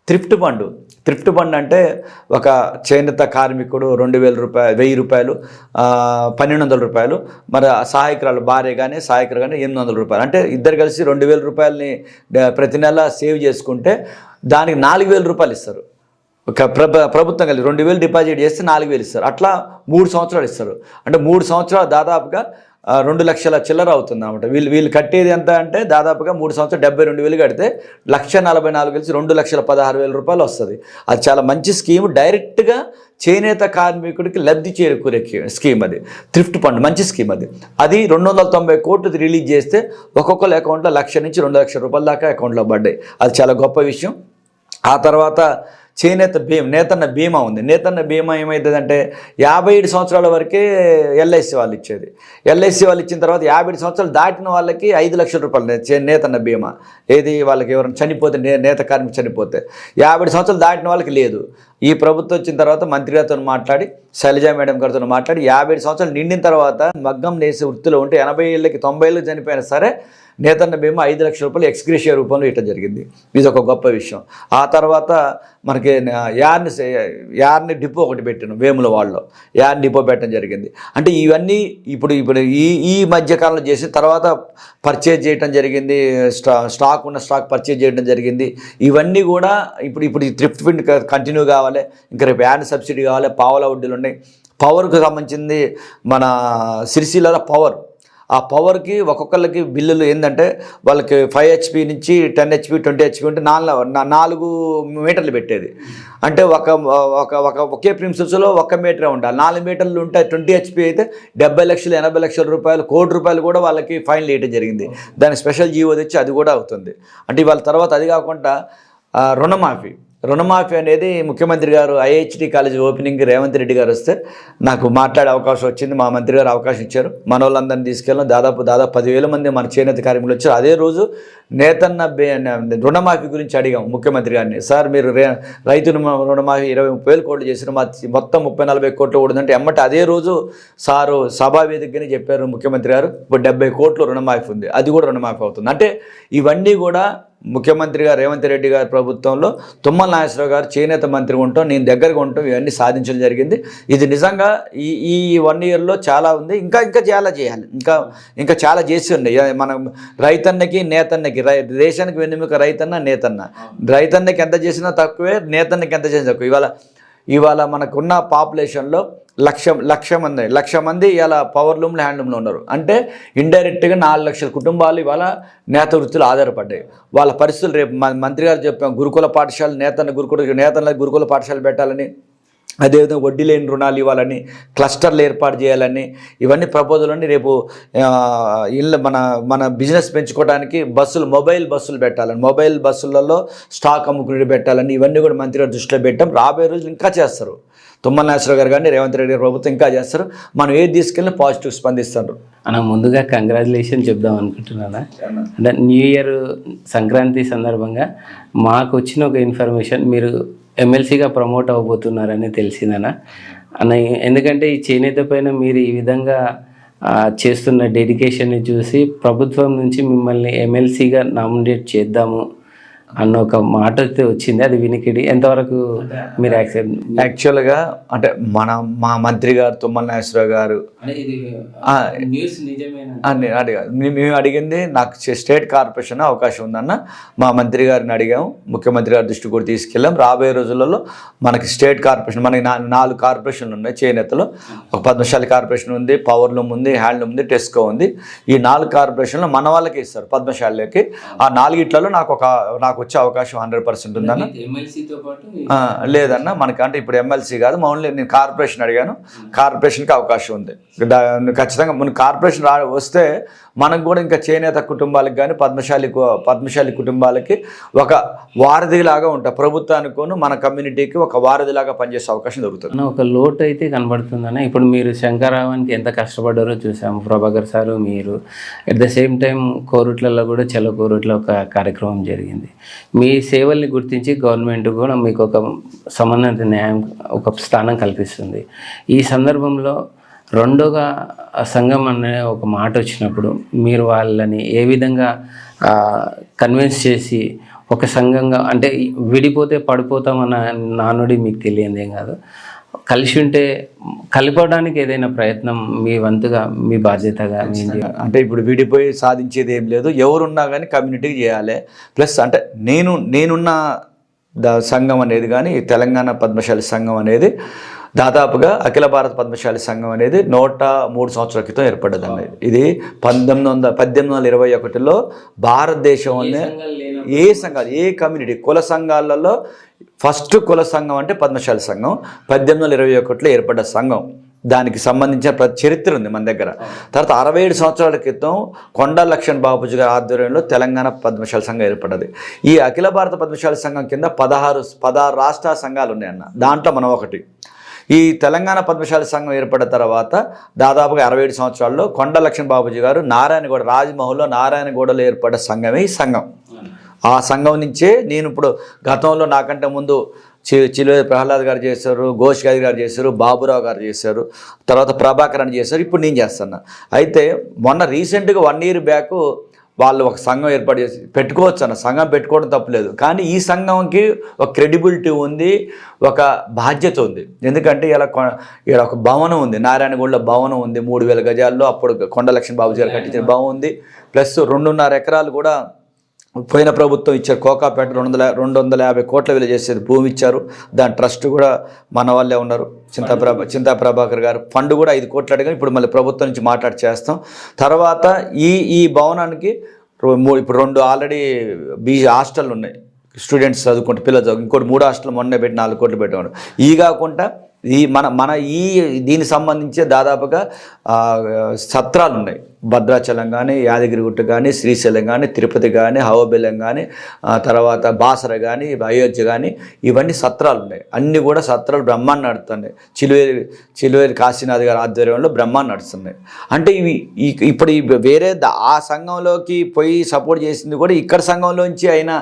Speaker 2: థ్రిఫ్ట్ ఫండ్ అంటే ఒక చేనేత కార్మికుడు 2,000 రూపాయలు, 1,000 రూపాయలు, 1,200 రూపాయలు, మరి సహాయకురాలు భార్య కానీ సహాయకులు కానీ 800 రూపాయలు, అంటే ఇద్దరు కలిసి 2,000 రూపాయలని ప్రతి నెల సేవ్ చేసుకుంటే దానికి 4,000 రూపాయలు ఇస్తారు. ఒక ప్రభుత్వం కలిసి 2,000 డిపాజిట్ చేస్తే 4,000 ఇస్తారు. అట్లా 3 సంవత్సరాలు ఇస్తారు. అంటే 3 సంవత్సరాలు దాదాపుగా 2 లక్షల చిల్లర అవుతుంది అన్నమాట. వీళ్ళు కట్టేది ఎంత అంటే దాదాపుగా 3 సంవత్సరాలు 72,000 కడితే 1,44,000 కలిసి 2,16,000 రూపాయలు వస్తుంది. అది చాలా మంచి స్కీమ్. డైరెక్ట్గా చేనేత కార్మికుడికి లబ్ధి చేకూరే స్కీమ్ అది. థ్రిఫ్ట్ ఫండ్ మంచి స్కీమ్ అది. 290 కోట్లు రిలీజ్ చేస్తే ఒక్కొక్కరి అకౌంట్లో 1,00,000 నుంచి 2 లక్షల రూపాయల దాకా అకౌంట్లో పడ్డాయి. అది చాలా గొప్ప విషయం. ఆ తర్వాత నేతన్న బీమా ఉంది. నేతన్న బీమా ఏమవుతుందంటే 57 సంవత్సరాల వరకే ఎల్ఐసి వాళ్ళు ఇచ్చేది. ఎల్ఐసి వాళ్ళు ఇచ్చిన తర్వాత 57 సంవత్సరాలు దాటిన వాళ్ళకి 5 లక్షల రూపాయలు నేతన్న బీమా. ఏది వాళ్ళకి ఎవరైనా చనిపోతే, నేత కార్మికులు చనిపోతే. 57 సంవత్సరాలు దాటిన వాళ్ళకి లేదు. ఈ ప్రభుత్వం వచ్చిన తర్వాత మంత్రి గారితో మాట్లాడి, శైలజా మేడం గారితో మాట్లాడి 57 సంవత్సరాలు నిండిన తర్వాత మగ్గం నేసే వృత్తిలో ఉంటే 80 ఏళ్ళకి 90 ఏళ్ళకి చనిపోయినా సరే నేతన్న బీమా 5 లక్షల రూపాయలు ఎక్స్గ్రేషియా రూపంలో ఇవ్వడం జరిగింది. ఇది ఒక గొప్ప విషయం. ఆ తర్వాత మనకి యార్ని డిపో ఒకటి పెట్టాను వేముల వాళ్ళలో, యార్ని డిపో పెట్టడం జరిగింది. అంటే ఇవన్నీ ఇప్పుడు ఈ మధ్యకాలంలో చేసిన తర్వాత పర్చేజ్ చేయడం జరిగింది. స్టాక్ పర్చేజ్ చేయడం జరిగింది. ఇవన్నీ కూడా ఇప్పుడు ఈ థ్రిఫ్ట్ ఫండ్ కంటిన్యూ కావాలి. ఇంకా రేపు యార్ని సబ్సిడీ కావాలి. పావుల వడ్డీలు ఉన్నాయి. పవర్కు సంబంధించింది మన సిరిసిల్లలో పవర్. ఆ పవర్కి ఒక్కొక్కరికి బిల్లులు ఏంటంటే వాళ్ళకి 5 HP నుంచి 10 HP 20 HP ఉంటే 4 మీటర్లు పెట్టేది. అంటే ఒకే ప్రిన్సిపల్స్లో 1 మీటరే ఉండాలి. 4 మీటర్లు ఉంటే 20 HP అయితే 70 లక్షలు 80 లక్షల రూపాయలు, 1 కోటి రూపాయలు కూడా వాళ్ళకి ఫైన్ వేయడం జరిగింది. దానికి స్పెషల్ జీవో తెచ్చి అది కూడా అవుతుంది. అంటే వాళ్ళ తర్వాత అది కాకుండా రుణమాఫీ రుణమాఫీ అనేది ముఖ్యమంత్రి గారు ఐహెచ్డి కాలేజ్ ఓపెనింగ్ రేవంత్ రెడ్డి గారు వస్తే నాకు మాట్లాడే అవకాశం వచ్చింది. మా మంత్రి గారు అవకాశం ఇచ్చారు. మన వాళ్ళందరినీ తీసుకెళ్ళాం. దాదాపు 10,000 మంది మన చేనేత కార్మికులు వచ్చారు. అదే రోజు నేతన్న రుణమాఫీ గురించి అడిగాం ముఖ్యమంత్రి గారిని. సార్ మీరు రైతు రుణమాఫీ 20-30 కోట్లు చేసిన మొత్తం 30-40 కోట్లు కూడిందంటే ఎమ్మటి అదే రోజు సారు సభా వేదికగానే చెప్పారు ముఖ్యమంత్రి గారు, ఇప్పుడు 70 కోట్లు రుణమాఫీ ఉంది, అది కూడా రుణమాఫీ అవుతుంది. అంటే ఇవన్నీ కూడా ముఖ్యమంత్రి గారు రేవంత్ రెడ్డి గారి ప్రభుత్వంలో తుమ్మల నాగేశ్వరరావు గారు చేనేత మంత్రి ఉండటం, నేను దగ్గరగా ఉండటం, ఇవన్నీ సాధించడం జరిగింది. ఇది నిజంగా ఈ 1 ఇయర్లో చాలా ఉంది. ఇంకా చాలా చేయాలి. ఇంకా చాలా చేసి ఉన్నాయి. మనం రైతన్నకి నేతన్నకి, దేశానికి వెన్నెముక రైతన్న నేతన్న. రైతన్నకి ఎంత చేసినా తక్కువే, నేతన్నకి ఎంత చేసినా తక్కువ. ఇవాళ మనకున్న పాపులేషన్లో లక్ష మంది ఇలా పవర్లూమ్లో హ్యాండ్లూమ్లో ఉన్నారు. అంటే ఇండైరెక్ట్గా 4 లక్షల కుటుంబాలు ఇవాళ నేత వృత్తులు ఆధారపడ్డాయి. వాళ్ళ పరిస్థితులు రేపు మంత్రి గారు చెప్పాం, గురుకుల పాఠశాల నేతన్న గురుకుల పాఠశాల పెట్టాలని, అదేవిధంగా వడ్డీ లేని రుణాలు ఇవ్వాలని, క్లస్టర్లు ఏర్పాటు చేయాలని, ఇవన్నీ ప్రపోజల్ అండి. రేపు మన బిజినెస్ పెంచుకోవడానికి మొబైల్ బస్సులు పెట్టాలని, మొబైల్ బస్సులలో స్టాక్ అమ్ముకుని పెట్టాలని, ఇవన్నీ కూడా మంత్రి గారు దృష్టిలో పెట్టాం. రాబోయే రోజులు ఇంకా చేస్తారు. తుమ్మల నాగేశ్వరరావు గారు కానీ రేవంత్ రెడ్డి గారి ప్రభుత్వం ఇంకా చేస్తారు. మనం ఏది తీసుకెళ్ళినా పాజిటివ్ స్పందిస్తారు.
Speaker 1: అన్న ముందుగా కంగ్రాచులేషన్ చెప్దాం అనుకుంటున్నానా. అంటే న్యూ ఇయర్ సంక్రాంతి సందర్భంగా మాకు వచ్చిన ఒక ఇన్ఫర్మేషన్, మీరు ఎమ్మెల్సీగా ప్రమోట్ అవ్వబోతున్నారని తెలిసిందనా అన్న. ఎందుకంటే ఈ చేనేత పైన మీరు ఈ విధంగా చేస్తున్న డెడికేషన్ని చూసి ప్రభుత్వం నుంచి మిమ్మల్ని ఎమ్మెల్సీగా నామినేట్ చేద్దాము అన్న ఒక మాట అయితే వచ్చింది. అది వినికిడి ఎంతవరకు మీరు
Speaker 2: యాక్చువల్గా అంటే మా మంత్రి గారు తుమ్మల నాగేశ్వరరావు గారు మేము అడిగింది, నాకు స్టేట్ కార్పొరేషన్ అవకాశం ఉందన్న మా మంత్రి గారిని అడిగాము. ముఖ్యమంత్రి గారి దృష్టి కూడా తీసుకెళ్ళాం. రాబోయే రోజులలో మనకి స్టేట్ కార్పొరేషన్, మనకి 4 కార్పొరేషన్లు ఉన్నాయి చేనేతలో. ఒక పద్మశాలి కార్పొరేషన్ ఉంది, పవర్లూమ్ ఉంది, హ్యాండ్లూమ్ ఉంది, టెస్కో ఉంది. ఈ 4 కార్పొరేషన్లో మన వాళ్ళకి ఇస్తారు పద్మశాలికి. ఆ 4 నాకు వచ్చే అవకాశం 100% ఉందన్న. లేదన్న మనకి, అంటే ఇప్పుడు ఎమ్మెల్సీ కాదు, ఓన్లీ నేను కార్పొరేషన్ అడిగాను. కార్పొరేషన్కి అవకాశం ఉంది ఖచ్చితంగా. మన కార్పొరేషన్ వస్తే మనకు కూడా ఇంకా చేనేత కుటుంబాలకు కానీ పద్మశాలి కుటుంబాలకి ఒక వారధిలాగా ఉంటాయి. ప్రభుత్వానికి మన కమ్యూనిటీకి ఒక వారధిలాగా పనిచేసే అవకాశం దొరుకుతుంది.
Speaker 1: ఒక లోటు అయితే కనబడుతుందన్న. ఇప్పుడు మీరు శంకరావానికి ఎంత కష్టపడ్డారో చూసాము, ప్రభాకర్ సారు మీరు. అట్ ద సేమ్ టైం కోరుట్లలో కూడా చలో కోరుట్లో ఒక కార్యక్రమం జరిగింది. మీ సేవల్ని గుర్తించి గవర్నమెంట్ కూడా మీకు ఒక సమన్వయ న్యాయం, ఒక స్థానం కల్పిస్తుంది. ఈ సందర్భంలో రెండోగా సంఘం అనే ఒక మాట వచ్చినప్పుడు మీరు వాళ్ళని ఏ విధంగా కన్విన్స్ చేసి ఒక సంఘంగా, అంటే విడిపోతే పడిపోతామన్న నానుడి మీకు తెలియదేం కాదు, కలిసి ఉంటే కలపడానికి ఏదైనా ప్రయత్నం మీ వంతుగా, మీ బాధ్యతగా?
Speaker 2: అంటే ఇప్పుడు విడిపోయి సాధించేది ఏం లేదు. ఎవరున్నా కానీ కమ్యూనిటీకి చేయాలి. ప్లస్ అంటే నేనున్న సంఘం అనేది కానీ, తెలంగాణ పద్మశాలి సంఘం అనేది దాదాపుగా అఖిల భారత పద్మశాలి సంఘం అనేది 103 సంవత్సరాల క్రితం ఏర్పడ్డదండి. ఇది 1821లో భారతదేశంలోనే ఏ సంఘాలు, ఏ కమ్యూనిటీ కుల సంఘాలలో ఫస్ట్ కుల సంఘం అంటే పద్మశాలి సంఘం 1821లో ఏర్పడ్డ సంఘం. దానికి సంబంధించిన చరిత్ర ఉంది మన దగ్గర. తర్వాత 67 సంవత్సరాల క్రితం కొండా లక్ష్మణ్ బాపూజీ గారి ఆధ్వర్యంలో తెలంగాణ పద్మశాలి సంఘం ఏర్పడ్డది. ఈ అఖిల భారత పద్మశాలి సంఘం కింద 16 రాష్ట్ర సంఘాలు ఉన్నాయన్న. దాంట్లో మనం ఒకటి. ఈ తెలంగాణ పద్మశాలి సంఘం ఏర్పడిన తర్వాత దాదాపుగా 67 సంవత్సరాల్లో కొండా లక్ష్మణ్ బాపూజీ గారు నారాయణగూడ, రాజ్మహల్లో నారాయణగూడలో ఏర్పడ్డ సంఘమే ఈ సంఘం. ఆ సంఘం నుంచే నేను ఇప్పుడు గతంలో నాకంటే ముందు చిలువేది ప్రహ్లాద్ గారు చేశారు, ఘోష్ గారు చేశారు, బాబురావు గారు చేశారు, తర్వాత ప్రభాకర్ అని చేశారు, ఇప్పుడు నేను చేస్తున్నా. అయితే మొన్న రీసెంట్గా 1 ఇయర్ బ్యాక్ వాళ్ళు ఒక సంఘం ఏర్పాటు చేసి పెట్టుకోవచ్చు అన్న. సంఘం పెట్టుకోవడం తప్పలేదు, కానీ ఈ సంఘంకి ఒక క్రెడిబిలిటీ ఉంది, ఒక బాధ్యత ఉంది. ఎందుకంటే ఇలా ఒక భవనం ఉంది, నారాయణగూడలో భవనం ఉంది 3000 గజాల్లో. అప్పుడు కొండ లక్ష్మణ్ బాబుజీ గారు కట్టించిన భవనం ఉంది. ప్లస్ 2.5 ఎకరాలు కూడా పోయిన ప్రభుత్వం ఇచ్చారు. కోకాపేట 250 కోట్ల విలువ చేసేది భూమి ఇచ్చారు. దాని ట్రస్ట్ కూడా మన వాళ్ళే ఉన్నారు, చింతా ప్రభాకర్ గారు. ఫండ్ కూడా 5 కోట్లు అడిగారు. ఇప్పుడు మళ్ళీ ప్రభుత్వం నుంచి మాట్లాడి చేస్తాం. తర్వాత ఈ భవనానికి ఇప్పుడు 2 ఆల్రెడీ హాస్టల్ ఉన్నాయి, స్టూడెంట్స్ చదువుకుంటే పిల్లలు చదువు. ఇంకోటి 3 హాస్టల్ మొన్నే పెట్టి 4 కోట్లు పెట్టాడు. ఈ కాకుండా మన దీనికి సంబంధించి దాదాపుగా సత్రాలు ఉన్నాయి. భద్రాచలం కానీ, యాదగిరిగుట్ట కానీ, శ్రీశైలం కానీ, తిరుపతి కానీ, హవబెల్లం కానీ, తర్వాత బాసర కానీ, అయోధ్య కానీ, ఇవన్నీ సత్రాలు ఉన్నాయి. అన్నీ కూడా సత్రాలు బ్రహ్మాండ నడుస్తున్నాయి. చిలువేరి కాశీనాథ్ గారి ఆధ్వర్యంలో బ్రహ్మాండ నడుస్తున్నాయి. అంటే ఇవి ఇప్పుడు వేరే ఆ సంఘంలోకి పోయి సపోర్ట్ చేసింది కూడా ఇక్కడ సంఘంలోంచి అయిన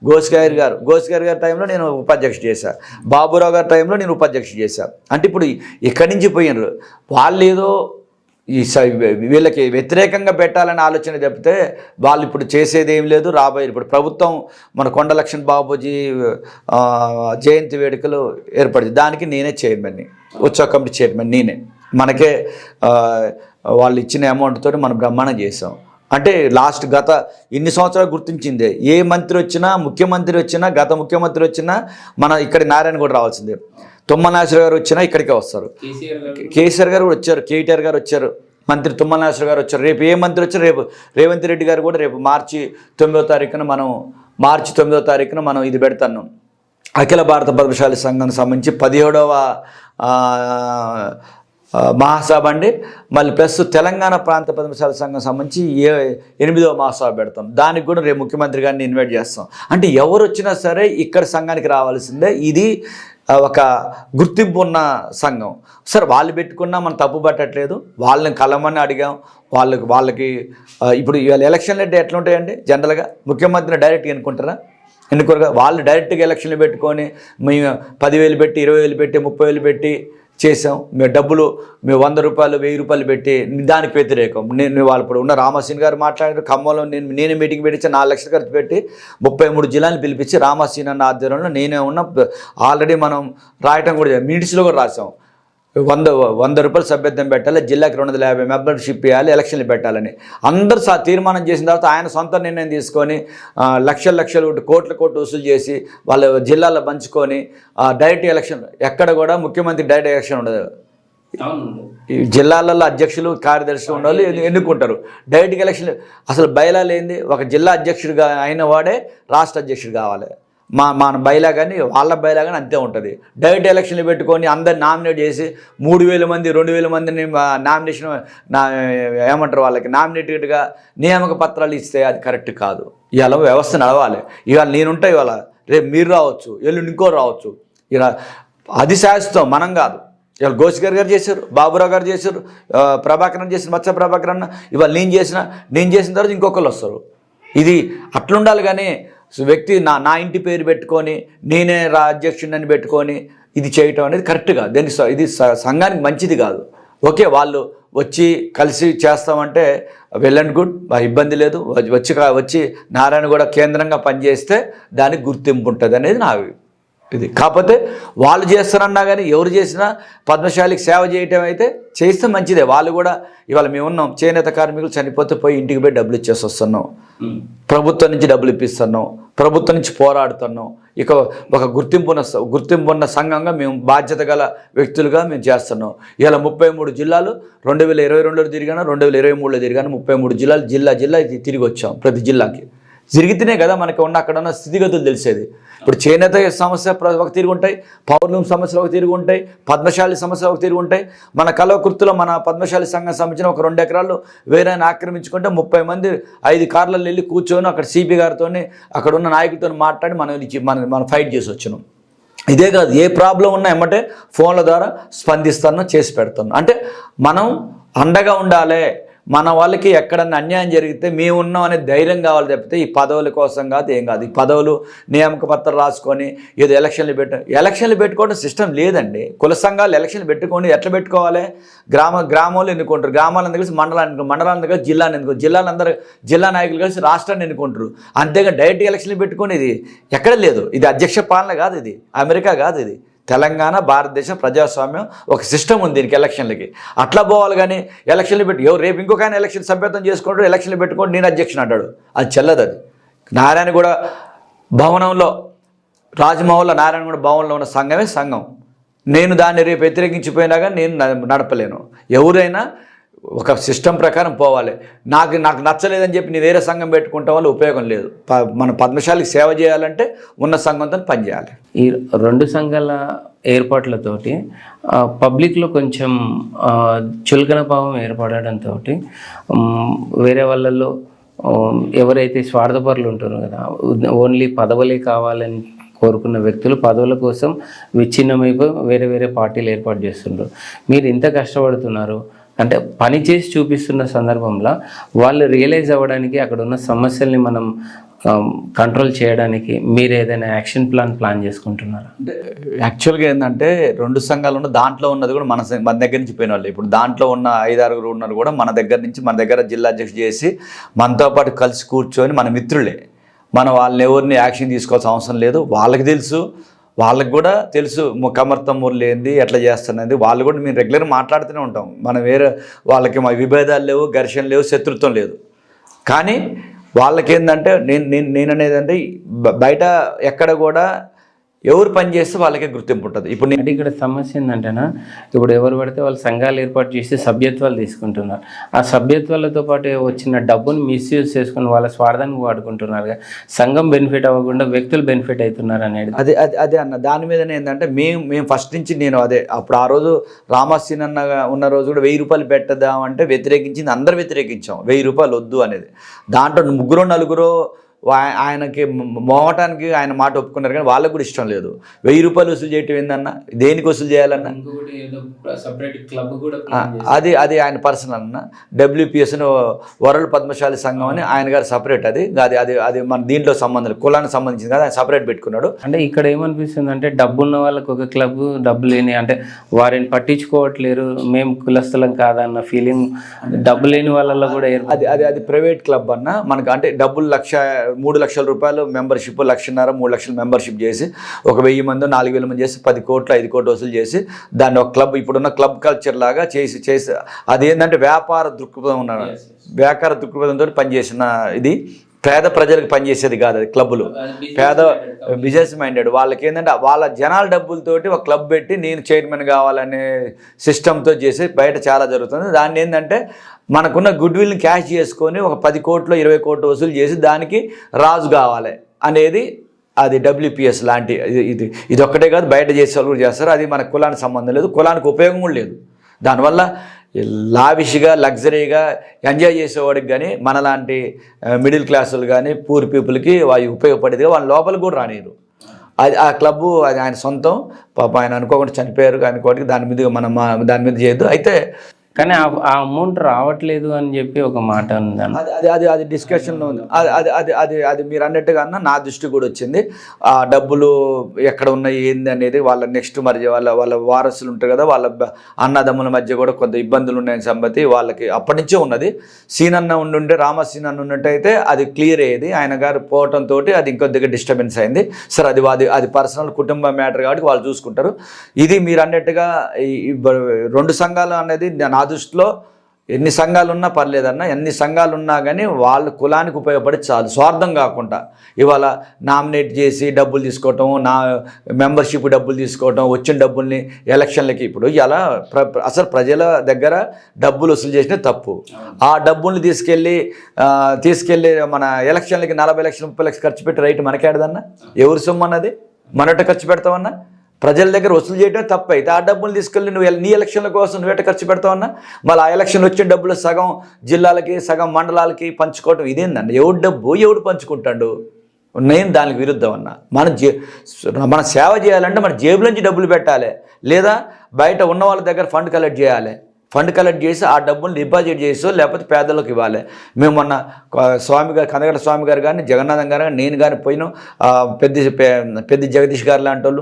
Speaker 2: గోస్గారి గారి టైంలో నేను ఉపాధ్యక్షుడు చేశాను, బాబురావు గారి టైంలో నేను ఉపాధ్యక్షుడు చేశాను. అంటే ఇప్పుడు ఇక్కడి నుంచి పోయినారు వాళ్ళు, ఏదో వీళ్ళకి వ్యతిరేకంగా పెట్టాలని ఆలోచన చెప్తే వాళ్ళు ఇప్పుడు చేసేది ఏం లేదు. రాబోయే ఇప్పుడు ప్రభుత్వం మన కొండ లక్ష్మణ్ బాబూజీ జయంతి వేడుకలు ఏర్పడింది, దానికి నేనే చైర్మన్ని, ఉత్సవ కమిటీ చైర్మన్ నేనే. మనకే వాళ్ళు ఇచ్చిన అమౌంట్తో మనం బ్రహ్మాండం చేసాం. అంటే గత ఇన్ని సంవత్సరాలు గుర్తించిందే, ఏ మంత్రి వచ్చినా, ముఖ్యమంత్రి వచ్చినా, గత ముఖ్యమంత్రి వచ్చినా మన ఇక్కడ నారాయణ కూడా రావాల్సిందే. తుమ్మల నాగేశ్వర గారు వచ్చినా ఇక్కడికే వస్తారు, కేసీఆర్ గారు వచ్చారు, కేటీఆర్ గారు వచ్చారు, మంత్రి తుమ్మల నాగేశ్వర గారు వచ్చారు. రేపు ఏ మంత్రి వచ్చారు, రేపు రేవంత్ రెడ్డి గారు కూడా రేపు మార్చి 9వ తారీఖున మనం ఇది పెడతాను, అఖిల భారత పద్మశాలి సంఘానికి సంబంధించి 17వ మహాసభ అండి. మళ్ళీ ప్లస్ తెలంగాణ ప్రాంత పద్మశాలి సంఘం సంబంధించి 8వ మహాసభ పెడతాం. దానికి కూడా రేపు ముఖ్యమంత్రి గారిని ఇన్వైట్ చేస్తాం. అంటే ఎవరు వచ్చినా సరే ఇక్కడ సంఘానికి రావాల్సిందే. ఇది ఒక గుర్తింపు ఉన్న సంఘం. సరే వాళ్ళు పెట్టుకున్నా మనం తప్పు పట్టట్లేదు, వాళ్ళని కలమని అడిగాం. వాళ్ళకి ఇప్పుడు ఇవాళ ఎలక్షన్లు అంటే ఎట్లా ఉంటాయండి, జనరల్గా ముఖ్యమంత్రిని డైరెక్ట్గా ఎన్నుకోరుగా. వాళ్ళు డైరెక్ట్గా ఎలక్షన్లు పెట్టుకొని మేము 10,000 పెట్టి, 20,000 పెట్టి, 30,000 పెట్టి చేసాం. మేము డబ్బులు 100 రూపాయలు, 1000 రూపాయలు పెట్టి దానికి వ్యతిరేకం. నేను వాళ్ళు ఇప్పుడు ఉన్న రామసీన్ గారు మాట్లాడారు, ఖమ్మంలో నేనే మీటింగ్ పెట్టించి 4 లక్షలు ఖర్చు పెట్టి 33 జిల్లాలను పిలిపించి రామసీన్ అన్న ఆధ్వర్యంలో నేనే ఉన్న. ఆల్రెడీ మనం రాయటం కూడా మినిట్స్లో కూడా రాసాం. 100 రూపాయలు సభ్యత్వం పెట్టాలి, జిల్లాకి 250 మెంబర్షిప్ ఇవ్వాలి, ఎలక్షన్లు పెట్టాలని అందరూ తీర్మానం చేసిన తర్వాత ఆయన సొంత నిర్ణయం తీసుకొని లక్షలు కోట్ల వసూలు చేసి వాళ్ళ జిల్లాలో పంచుకొని డైరెక్ట్ ఎలక్షన్. ఎక్కడ కూడా ముఖ్యమంత్రి డైరెక్ట్ ఎలక్షన్ ఉండదు. ఈ జిల్లాలలో అధ్యక్షులు, కార్యదర్శులు ఉండాలి, ఎన్నుకుంటారు. డైరెక్ట్ ఎలక్షన్ అసలు బైలా లేనిది. ఒక జిల్లా అధ్యక్షుడిగా అయిన వాడే రాష్ట్ర అధ్యక్షుడు కావాలి. మన బైలా కానీ వాళ్ళ బైలా కానీ అంతే ఉంటుంది. డైరెక్ట్ ఎలక్షన్లు పెట్టుకొని అందరిని నామినేట్ చేసి 3,000 మంది 2,000 మందిని నామినేషన్ ఏమంటారు వాళ్ళకి నామినేటెడ్గా నియామక పత్రాలు ఇస్తే అది కరెక్ట్ కాదు. ఇవాళ వ్యవస్థ నడవాలి. ఇవాళ నేనుంటా, ఇవాళ రేపు మీరు రావచ్చు, ఎల్లుండి ఇంకో రావచ్చు. ఇలా అది శాశ్వతం, మనం కాదు. ఇవాళ గోస్గారి గారు చేశారు, బాబురావు గారు చేశారు, ప్రభాకరన్ చేసిన, మత్స్య ప్రభాకరన్. ఇవాళ నేను చేసిన తర్వాత ఇంకొకరు వస్తారు. ఇది అట్లుండాలి. కానీ వ్యక్తి నా ఇంటి పేరు పెట్టుకొని నేనే అధ్యక్షుడిని పెట్టుకొని ఇది చేయటం అనేది కరెక్ట్ కాదు. ఇది సంఘానికి మంచిది కాదు. ఓకే, వాళ్ళు వచ్చి కలిసి చేస్తామంటే వెల్ అండ్ గుడ్, ఇబ్బంది లేదు. వచ్చి నారాయణ కూడా కేంద్రంగా పనిచేస్తే దానికి గుర్తింపు ఉంటుంది అనేది నా ఇది. కాకపోతే వాళ్ళు చేస్తారన్నా కానీ ఎవరు చేసినా పద్మశాలికి సేవ చేయటం అయితే చేస్తే మంచిదే. వాళ్ళు కూడా ఇవాళ మేము ఉన్నాం, చేనేత కార్మికులు చనిపోతే పోయి ఇంటికి పోయి డబ్బులు ఇచ్చేసి వస్తున్నాం, ప్రభుత్వం నుంచి డబ్బులు ఇప్పిస్తున్నాం, ప్రభుత్వం నుంచి పోరాడుతున్నాం. ఇక ఒక గుర్తింపున్న సంఘంగా మేము బాధ్యత గల వ్యక్తులుగా మేము చేస్తున్నాం. ఇలా 33 జిల్లాలు 2022లో తిరిగాను, 2023లో తిరిగాను. 33 జిల్లాలు జిల్లా తిరిగి వచ్చాం. ప్రతి జిల్లాకి తిరిగితేనే కదా మనకి అక్కడ ఉన్న స్థితిగతులు తెలిసేది. ఇప్పుడు చేనేత సమస్య ఒక తిరిగి ఉంటాయి, పౌర్ణమి సమస్యలు ఒక తిరిగి ఉంటాయి, పద్మశాలి సమస్యలు ఒక తిరిగి ఉంటాయి. మన కలవకుర్తిలో మన పద్మశాలి సంఘం సంబంధించిన ఒక 2 ఎకరాలు వేరే ఆక్రమించుకుంటే 30 మంది 5 కార్లలో వెళ్ళి కూర్చొని అక్కడ సిపి గారితో అక్కడ ఉన్న నాయకులతో మాట్లాడి మనం ఫైట్ చేసి వచ్చినాం. ఇదే కాదు, ఏ ప్రాబ్లం ఉన్నా ఎమ్మటే ఫోన్ల ద్వారా స్పందిస్తాను, చేసి పెడతాను. అంటే మనం అండగా ఉండాలి. మన వాళ్ళకి ఎక్కడన్నా అన్యాయం జరిగితే మేము ఉన్నాం అనే ధైర్యం కావాలి తప్పితే ఈ పదవుల కోసం కాదు, ఏం కాదు. ఈ పదవులు నియామక పత్రం రాసుకొని ఏదో ఎలక్షన్లు పెట్టుకోవడం సిస్టమ్ లేదండి. కుల సంఘాలు ఎలక్షన్లు పెట్టుకొని ఎట్లా పెట్టుకోవాలి? గ్రామాలు ఎన్నుకుంటారు, గ్రామాలందరూ కలిసి మండలాన్ని కలిసి జిల్లా నాయకులు కలిసి రాష్ట్రాన్ని ఎన్నుకుంటారు. అంతేగా డైరెక్ట్ ఎలక్షన్లు పెట్టుకొని ఇది ఎక్కడ లేదు. ఇది అధ్యక్ష పాలన కాదు, ఇది అమెరికా కాదు. ఇది తెలంగాణ, భారతదేశం ప్రజాస్వామ్యం, ఒక సిస్టమ్ ఉంది దీనికి, ఎలక్షన్లకి. అట్లా పోవాలి. కానీ ఎలక్షన్లు పెట్టి రేపు ఇంకొక ఆయన ఎలక్షన్ సభ్యత్వం చేసుకుంటాడు, ఎలక్షన్లు పెట్టుకోండి నేను అధ్యక్షుని అంటాడు, అది చెల్లదు. అది నారాయణగూడ భవనంలో, రాజమహల్లో నారాయణగూడ భవనంలో ఉన్న సంఘమే సంఘం. నేను దాన్ని రేపు వ్యతిరేకించిపోయినా కానీ నేను నడపలేను. ఎవరైనా ఒక సిస్టమ్ ప్రకారం పోవాలి. నాకు నచ్చలేదని చెప్పి నీ వేరే సంఘం పెట్టుకుంటాం వల్ల ఉపయోగం లేదు. మన పద్మశాలికి సేవ చేయాలంటే ఉన్న సంఘంతో పనిచేయాలి.
Speaker 1: ఈ 2 సంఘాల ఏర్పాట్లతోటి పబ్లిక్లో కొంచెం చులకన భావం ఏర్పడడంతో వేరే వాళ్ళల్లో ఎవరైతే స్వార్థపరులు ఉంటారో కదా, ఓన్లీ పదవులే కావాలని కోరుకున్న వ్యక్తులు పదవుల కోసం విచ్ఛిన్నమైపోయి వేరే వేరే పార్టీలు ఏర్పాటు చేస్తుంటారు. మీరు ఇంత కష్టపడుతున్నారు అంటే పని చేసి చూపిస్తున్న సందర్భంలో వాళ్ళు రియలైజ్ అవ్వడానికి, అక్కడ ఉన్న సమస్యల్ని మనం కంట్రోల్ చేయడానికి మీరు ఏదైనా యాక్షన్ ప్లాన్ చేసుకుంటున్నారా?
Speaker 2: అంటే యాక్చువల్గా ఏంటంటే 2 సంఘాలు ఉన్న దాంట్లో ఉన్నది కూడా మన దగ్గర నుంచి పోయిన వాళ్ళు. ఇప్పుడు దాంట్లో ఉన్న 5-6 ఉన్నారు కూడా మన దగ్గర జిల్లా అధ్యక్షుడు చేసి మనతో పాటు కలిసి కూర్చొని మన మిత్రులే. మనం వాళ్ళని ఎవరిని యాక్షన్ తీసుకోవాల్సిన అవసరం లేదు. వాళ్ళకి తెలుసు, వాళ్ళకి కూడా తెలుసు కమర్తం మురళి ఏంది, ఎట్లా చేస్తున్నది. వాళ్ళు కూడా మేము రెగ్యులర్గా మాట్లాడుతూనే ఉంటాం. మనం వేరే వాళ్ళకి మా విభేదాలు లేవు, ఘర్షణ లేవు, శత్రుత్వం లేదు. కానీ వాళ్ళకి ఏంటంటే నేను అనేది అంటే బయట ఎక్కడ కూడా ఎవరు పని చేస్తే వాళ్ళకే గుర్తింపు ఉంటుంది. ఇప్పుడు
Speaker 1: అంటే ఇక్కడ సమస్య ఏంటంటేనా, ఇప్పుడు ఎవరు పడితే వాళ్ళు సంఘాలు ఏర్పాటు చేసి సభ్యత్వాలు తీసుకుంటున్నారు. ఆ సభ్యత్వాలతో పాటు వచ్చిన డబ్బును మిస్యూజ్ చేసుకుని వాళ్ళ స్వార్థానికి వాడుకుంటున్నారు. సంఘం బెనిఫిట్ అవ్వకుండా వ్యక్తులు బెనిఫిట్ అవుతున్నారు అనేది
Speaker 2: అదే అన్న. దాని మీదనే ఏంటంటే మేము ఫస్ట్ నుంచి నేను అదే అప్పుడు ఆ రోజు రామసీన్ అన్న ఉన్న రోజు కూడా 1000 రూపాయలు పెట్టదామంటే వ్యతిరేకించింది, అందరు వ్యతిరేకించాం. 1000 రూపాయలు వద్దు అనేది. దాంట్లో 3-4 ఆయనకి మోవటానికి ఆయన మాట ఒప్పుకున్నారు, కానీ వాళ్ళకు కూడా ఇష్టం లేదు. 1000 రూపాయలు వసూలు చేయటం ఏందన్నా, దేనికి వసూలు చేయాలన్నా? అది ఆయన పర్సనల్ అన్న. WPS వరల్డ్ పద్మశాలి సంఘం అని ఆయన గారు సపరేట్. అది మన దీంట్లో సంబంధం లేదు, కులానికి సంబంధించింది కదా, ఆయన సపరేట్ పెట్టుకున్నాడు.
Speaker 1: అంటే ఇక్కడ ఏమనిపిస్తుంది అంటే డబ్బు ఉన్న వాళ్ళకి ఒక క్లబ్, డబ్బు లేని అంటే వారిని పట్టించుకోవట్లేరు, మేము కులస్థలం కాదన్న ఫీలింగ్ డబ్బు లేని వాళ్ళలో కూడా
Speaker 2: అది ప్రైవేట్ క్లబ్ అన్న. మనకు అంటే డబ్బులు 3 లక్షల రూపాయలు మెంబర్షిప్, 1,50,000 3 లక్షల మెంబర్షిప్ చేసి ఒక 1000 మంది 4,000 మంది చేసి 10 కోట్లు 5 కోట్లు వసూలు చేసి దాన్ని ఒక క్లబ్, ఇప్పుడున్న క్లబ్ కల్చర్ లాగా చేసి అదేంటంటే వ్యాపార దృక్పథంతో పనిచేసిన ఇది. పేద ప్రజలకు పనిచేసేది కాదు అది. క్లబ్బులు పేద బిజినెస్ మైండెడ్ వాళ్ళకి ఏంటంటే వాళ్ళ జనాల డబ్బులతోటి ఒక క్లబ్ పెట్టి నేను చైర్మన్ కావాలనే సిస్టంతో చేసి బయట చాలా జరుగుతుంది. దాన్ని ఏంటంటే మనకున్న గుడ్ విల్ని క్యాష్ చేసుకొని ఒక 10 కోట్లు 20 కోట్లు వసూలు చేసి దానికి రాజు కావాలి అనేది అది WPS లాంటి. ఇది ఒక్కటే కాదు, బయట చేసే వాళ్ళు కూడా చేస్తారు. అది మన కులానికి సంబంధం లేదు, కులానికి ఉపయోగం కూడా లేదు. దానివల్ల లావిష్గా లగ్జరీగా ఎంజాయ్ చేసేవాడికి కానీ మనలాంటి మిడిల్ క్లాసులు కానీ పూర్ పీపుల్కి అవి ఉపయోగపడేదిగా వాళ్ళ లోపలికి కూడా రానిరు. అది ఆ క్లబ్బు అది ఆయన సొంతం. పాప ఆయన అనుకోకుండా చనిపోయారు, అనుకోవడానికి దాని మీద చేయొద్దు. అయితే
Speaker 1: కానీ ఆ అమౌంట్ రావట్లేదు అని చెప్పి ఒక మాట ఉందని
Speaker 2: అది డిస్కషన్లో ఉంది. అది మీరు అన్నట్టుగా అన్న నా దృష్టి కూడా వచ్చింది. ఆ డబ్బులు ఎక్కడ ఉన్నాయి ఏంది అనేది వాళ్ళ నెక్స్ట్ మరి వాళ్ళ వారసులు ఉంటారు కదా, వాళ్ళ అన్నదమ్ముల మధ్య కూడా కొంత ఇబ్బందులు ఉన్నాయని సంగతి వాళ్ళకి అప్పటి నుంచే ఉన్నది. సీనన్న ఉండుంటే రామసీనన్న ఉన్నట్టయితే అది క్లియర్ అయ్యేది. ఆయన గారు పోవటంతో అది ఇంకొద్దిగా డిస్టర్బెన్స్ అయింది. సరే అది పర్సనల్ కుటుంబ మ్యాటర్ కాబట్టి వాళ్ళు చూసుకుంటారు. ఇది మీరు అన్నట్టుగా 2 సంఘాలు అనేది నా దృష్టిలో ఎన్ని సంఘాలు ఉన్నా పర్లేదన్న. ఎన్ని సంఘాలు ఉన్నా కానీ వాళ్ళు కులానికి ఉపయోగపడి చాలు, స్వార్థం కాకుండా. ఇవాళ నామినేట్ చేసి డబ్బులు తీసుకోవటం, నా మెంబర్షిప్ డబ్బులు తీసుకోవటం, వచ్చిన డబ్బుల్ని ఎలక్షన్లకి ఇప్పుడు ఇలా అసలు ప్రజల దగ్గర డబ్బులు వసూలు చేసిన తప్పు. ఆ డబ్బుల్ని తీసుకెళ్ళి మన ఎలక్షన్లకి 40 లక్షలు 30 లక్షలు ఖర్చు పెట్టి రైట్ మనకేడదన్నా? ఎవరు సొమ్ము అన్నది? మనట ఖర్చు పెడతామన్నా? ప్రజల దగ్గర వసూలు చేయడం తప్పు. అయితే ఆ డబ్బులు తీసుకెళ్ళి నువ్వు నీ ఎలక్షన్ల కోసం నువ్వేట ఖర్చు పెడతావన్నా? మళ్ళీ ఆ ఎలక్షన్ వచ్చిన డబ్బులు సగం జిల్లాలకి సగం మండలాలకి పంచుకోవటం ఇదేందన్న? ఎవడు డబ్బు ఎవడు పంచుకుంటాడు? నేను దానికి విరుద్ధం అన్నా. మన సేవ చేయాలంటే మన జేబులోంచి డబ్బులు పెట్టాలి, లేదా బయట ఉన్న వాళ్ళ దగ్గర ఫండ్ కలెక్ట్ చేయాలి. ఫండ్ కలెక్ట్ చేసి ఆ డబ్బులు డిపాజిట్ చేసో లేకపోతే పేదలకు ఇవ్వాలి. మేము మొన్న కందగడ్డ స్వామి గారు కానీ జగన్నాథం గారు కానీ నేను కానీ పోయినాం. పెద్ద జగదీష్ గారు లాంటి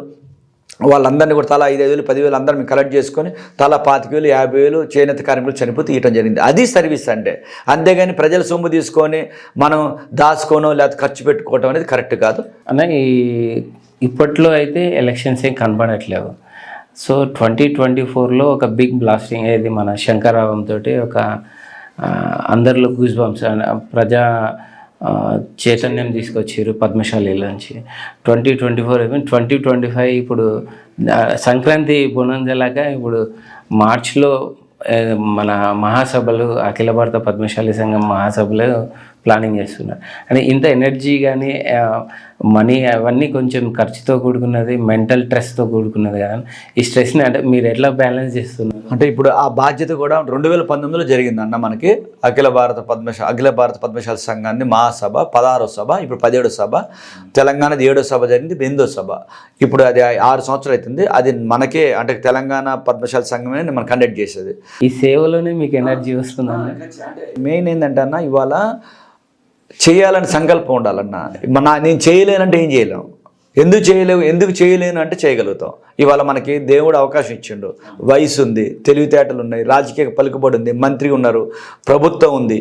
Speaker 2: వాళ్ళందరినీ కూడా తలా 5,000 10,000 అందరం మేము కలెక్ట్ చేసుకొని తలా 25,000 50,000 చేనేత కార్మికులు చనిపోతే ఇవ్వటం జరిగింది. అది సర్వీస్ అంటే. అంతేగాని ప్రజల సొమ్ము తీసుకొని మనం దాచుకోనో లేకపోతే ఖర్చు పెట్టుకోవటం అనేది కరెక్ట్ కాదు
Speaker 1: అన్న. ఇప్పట్లో అయితే ఎలక్షన్స్ ఏం కనబడట్లేవు. సో 2024లో ఒక బిగ్ బ్లాస్టింగ్ అయ్యేది మన శంకరావం తోటి. ఒక అందరిలో గూస్ బంప్స్ ప్రజా చైతన్యం తీసుకొచ్చారు పద్మశాలీల నుంచి. 2024 అయిపోయింది. 2025 ఇప్పుడు సంక్రాంతి బొనంజలాగా ఇప్పుడు మార్చిలో మన మహాసభలు అఖిల భారత పద్మశాలి సంఘం మహాసభలు ప్లానింగ్ చేస్తున్నారు. అంటే ఇంత ఎనర్జీ కానీ మనీ అవన్నీ కొంచెం ఖర్చుతో కూడుకున్నది, మెంటల్ స్ట్రెస్తో కూడుకున్నది కదా. ఈ స్ట్రెస్ని అంటే మీరు ఎట్లా బ్యాలెన్స్ చేస్తున్నారు?
Speaker 2: అంటే ఇప్పుడు ఆ బాధ్యత కూడా 2019లో జరిగిందన్న మనకి అఖిల భారత పద్మశాలి సంఘాన్ని మహాసభ 16వ సభ, ఇప్పుడు 17వ సభ, తెలంగాణది 7వ సభ జరిగింది, 8వ సభ. ఇప్పుడు అది 6 సంవత్సరాలు అవుతుంది. అది మనకే అంటే తెలంగాణ పద్మశాలి సంఘమే మనం కండక్ట్ చేసేది.
Speaker 1: ఈ సేవలోనే మీకు ఎనర్జీ వస్తుందన్న.
Speaker 2: మెయిన్ ఏంటంటే అన్న, ఇవాళ చేయాలని సంకల్పం ఉండాలన్న. నేను చేయలేనంటే ఏం చేయలేం. ఎందుకు చేయలేను అంటే చేయగలుగుతాం. ఇవాళ మనకి దేవుడు అవకాశం ఇచ్చిండు, వయసు ఉంది, తెలివితేటలు ఉన్నాయి, రాజకీయ పలుకుబడి ఉంది, మంత్రి ఉన్నారు, ప్రభుత్వం ఉంది.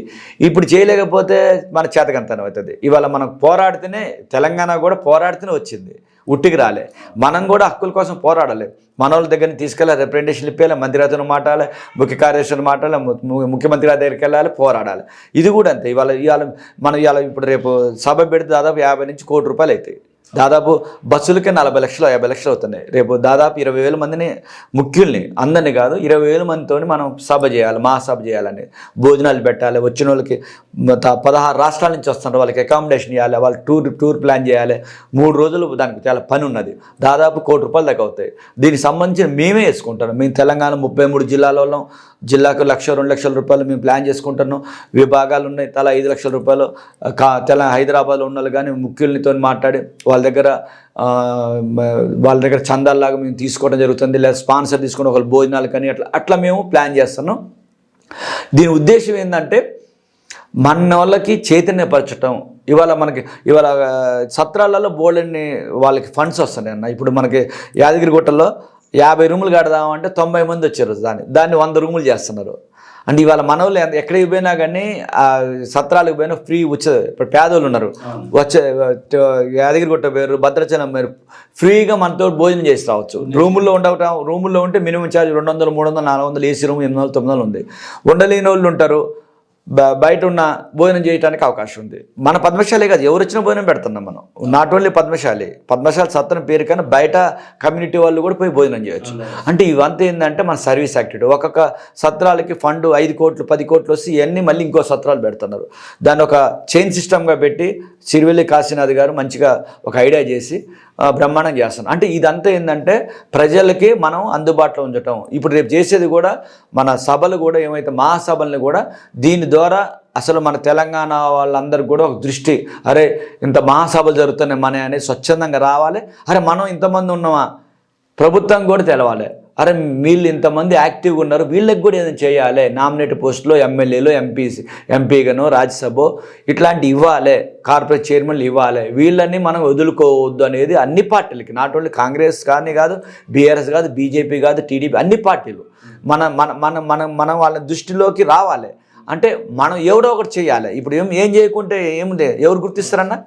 Speaker 2: ఇప్పుడు చేయలేకపోతే మన చేతకంతనం అవుతుంది. ఇవాళ మనం పోరాడితేనే, తెలంగాణ కూడా పోరాడితేనే వచ్చింది, ఉట్టికి రాలే. మనం కూడా హక్కుల కోసం పోరాడాలి. మన వాళ్ళ దగ్గర తీసుకెళ్ళాలి, రిప్రజెంటేషన్ ఇప్పించాలి, మంత్రిగారితో మాట్లాడాలి, ముఖ్య కార్యదర్శితో మాట్లాడాలి, ముఖ్యమంత్రి గారి దగ్గరికి వెళ్ళాలి, పోరాడాలి. ఇది కూడా అంతే. ఇవాళ ఇప్పుడు రేపు సభ పెడితే దాదాపు 50 నుంచి కోటి రూపాయలు అవుతాయి. దాదాపు బస్సులకే 40 లక్షలు 50 లక్షలు అవుతున్నాయి. రేపు దాదాపు 20,000 మందిని, ముఖ్యుల్ని అందరినీ కాదు 20,000 మందితో మనం సభ చేయాలి, మహాసభ చేయాలని. భోజనాలు పెట్టాలి, వచ్చిన వాళ్ళకి 16 రాష్ట్రాల నుంచి వస్తున్నారు, వాళ్ళకి అకామిడేషన్ ఇవ్వాలి, వాళ్ళు టూర్ ప్లాన్ చేయాలి. 3 రోజులు దానికి చాలా పని ఉన్నది. దాదాపు కోటి రూపాయలు దాకా అవుతాయి. దీనికి సంబంధించి మేమే వేసుకుంటాం. మేము తెలంగాణ 33 జిల్లాల వాళ్ళం. జిల్లాకు 1,00,000-2 లక్షల రూపాయలు మేము ప్లాన్ చేసుకుంటున్నాం. విభాగాలు ఉన్నాయి, తలా 5 లక్షల రూపాయలు. హైదరాబాద్లో ఉన్న వాళ్ళు కానీ ముఖ్యులతో మాట్లాడి వాళ్ళ దగ్గర చందాల్లాగా మేము తీసుకోవడం జరుగుతుంది, లేదా స్పాన్సర్ తీసుకుని ఒకళ్ళు భోజనాలు కానీ అట్లా మేము ప్లాన్ చేస్తున్నాం. దీని ఉద్దేశం ఏంటంటే మన వాళ్ళకి చైతన్యపరచడం. ఇవాళ సత్రాలలో బోర్డుని వాళ్ళకి ఫండ్స్ వస్తున్నాయి అన్న. ఇప్పుడు మనకి యాదగిరిగుట్టలో 50 రూములు కడదామంటే 90 మంది వచ్చారు. దాన్ని 100 రూములు చేస్తున్నారు. అంటే ఇవాళ మన వాళ్ళు ఎక్కడికి పోయినా కానీ సత్రాలకు పోయినా ఫ్రీ ఇప్పుడు పేదోళ్ళు ఉన్నారు, యాదగిరిగుట్ట పేరు, భద్రాచలం పేరు, ఫ్రీగా మనతో భోజనం చేసి రావచ్చు. రూముల్లో ఉంటే మినిమం ఛార్జ్ 200, 300, 400, ఏసీ రూమ్ 800, 900 ఉంది. ఉండలేని వాళ్ళు ఉంటారు, బయట ఉన్న భోజనం చేయడానికి అవకాశం ఉంది. మన పద్మశాలి కాదు, ఎవరు వచ్చినా భోజనం పెడుతున్నాం మనం. నాట్ ఓన్లీ పద్మశాలి సత్రం పేరు కన్నా బయట కమ్యూనిటీ వాళ్ళు కూడా పోయి భోజనం చేయొచ్చు. అంటే ఇవంతా ఏంటంటే మన సర్వీస్ యాక్టివిటీ. ఒక్కొక్క సత్రాలకి ఫండ్ 5 కోట్లు 10 కోట్లు వస్తే ఇవన్నీ మళ్ళీ ఇంకో సత్రాలు పెడుతున్నారు. దాన్ని ఒక చైన్ సిస్టమ్గా పెట్టి సిరివెల్లి కాశీనాథ్ గారు మంచిగా ఒక ఐడియా చేసి బ్రహ్మాండం చేస్తున్నాం. అంటే ఇదంతా ఏంటంటే ప్రజలకి మనం అందుబాటులో ఉంచటం. ఇప్పుడు రేపు చేసేది కూడా మన సభలు కూడా ఏమైతే మహాసభల్ని కూడా దీని ద్వారా అసలు మన తెలంగాణ వాళ్ళందరూ కూడా ఒక దృష్టి, అరే ఇంత మహాసభలు జరుగుతున్నాయి మన అనేది స్వచ్ఛందంగా రావాలి. అరే మనం ఇంతమంది ఉన్నామా, ప్రభుత్వం కూడా తెలవాలి, అరే వీళ్ళు ఇంతమంది యాక్టివ్గా ఉన్నారు, వీళ్ళకి కూడా ఏదైనా చేయాలి. నామినేట్ పోస్టులో ఎమ్మెల్యేలు, ఎంపీగానో, రాజ్యసభ ఇట్లాంటి ఇవ్వాలి, కార్పొరేట్ చైర్మన్లు ఇవ్వాలి. వీళ్ళని మనం వదులుకోవద్దు అనేది అన్ని పార్టీలకి, నాట్ ఓన్లీ కాంగ్రెస్ కానీ కాదు, బీఆర్ఎస్ కాదు, బీజేపీ కాదు, టీడీపీ, అన్ని పార్టీలు మనం వాళ్ళ దృష్టిలోకి రావాలి. అంటే మనం ఎవరో ఒకటి చేయాలి. ఇప్పుడు ఏం చేయకుంటే ఏముంది, ఎవరు గుర్తిస్తారన్నా?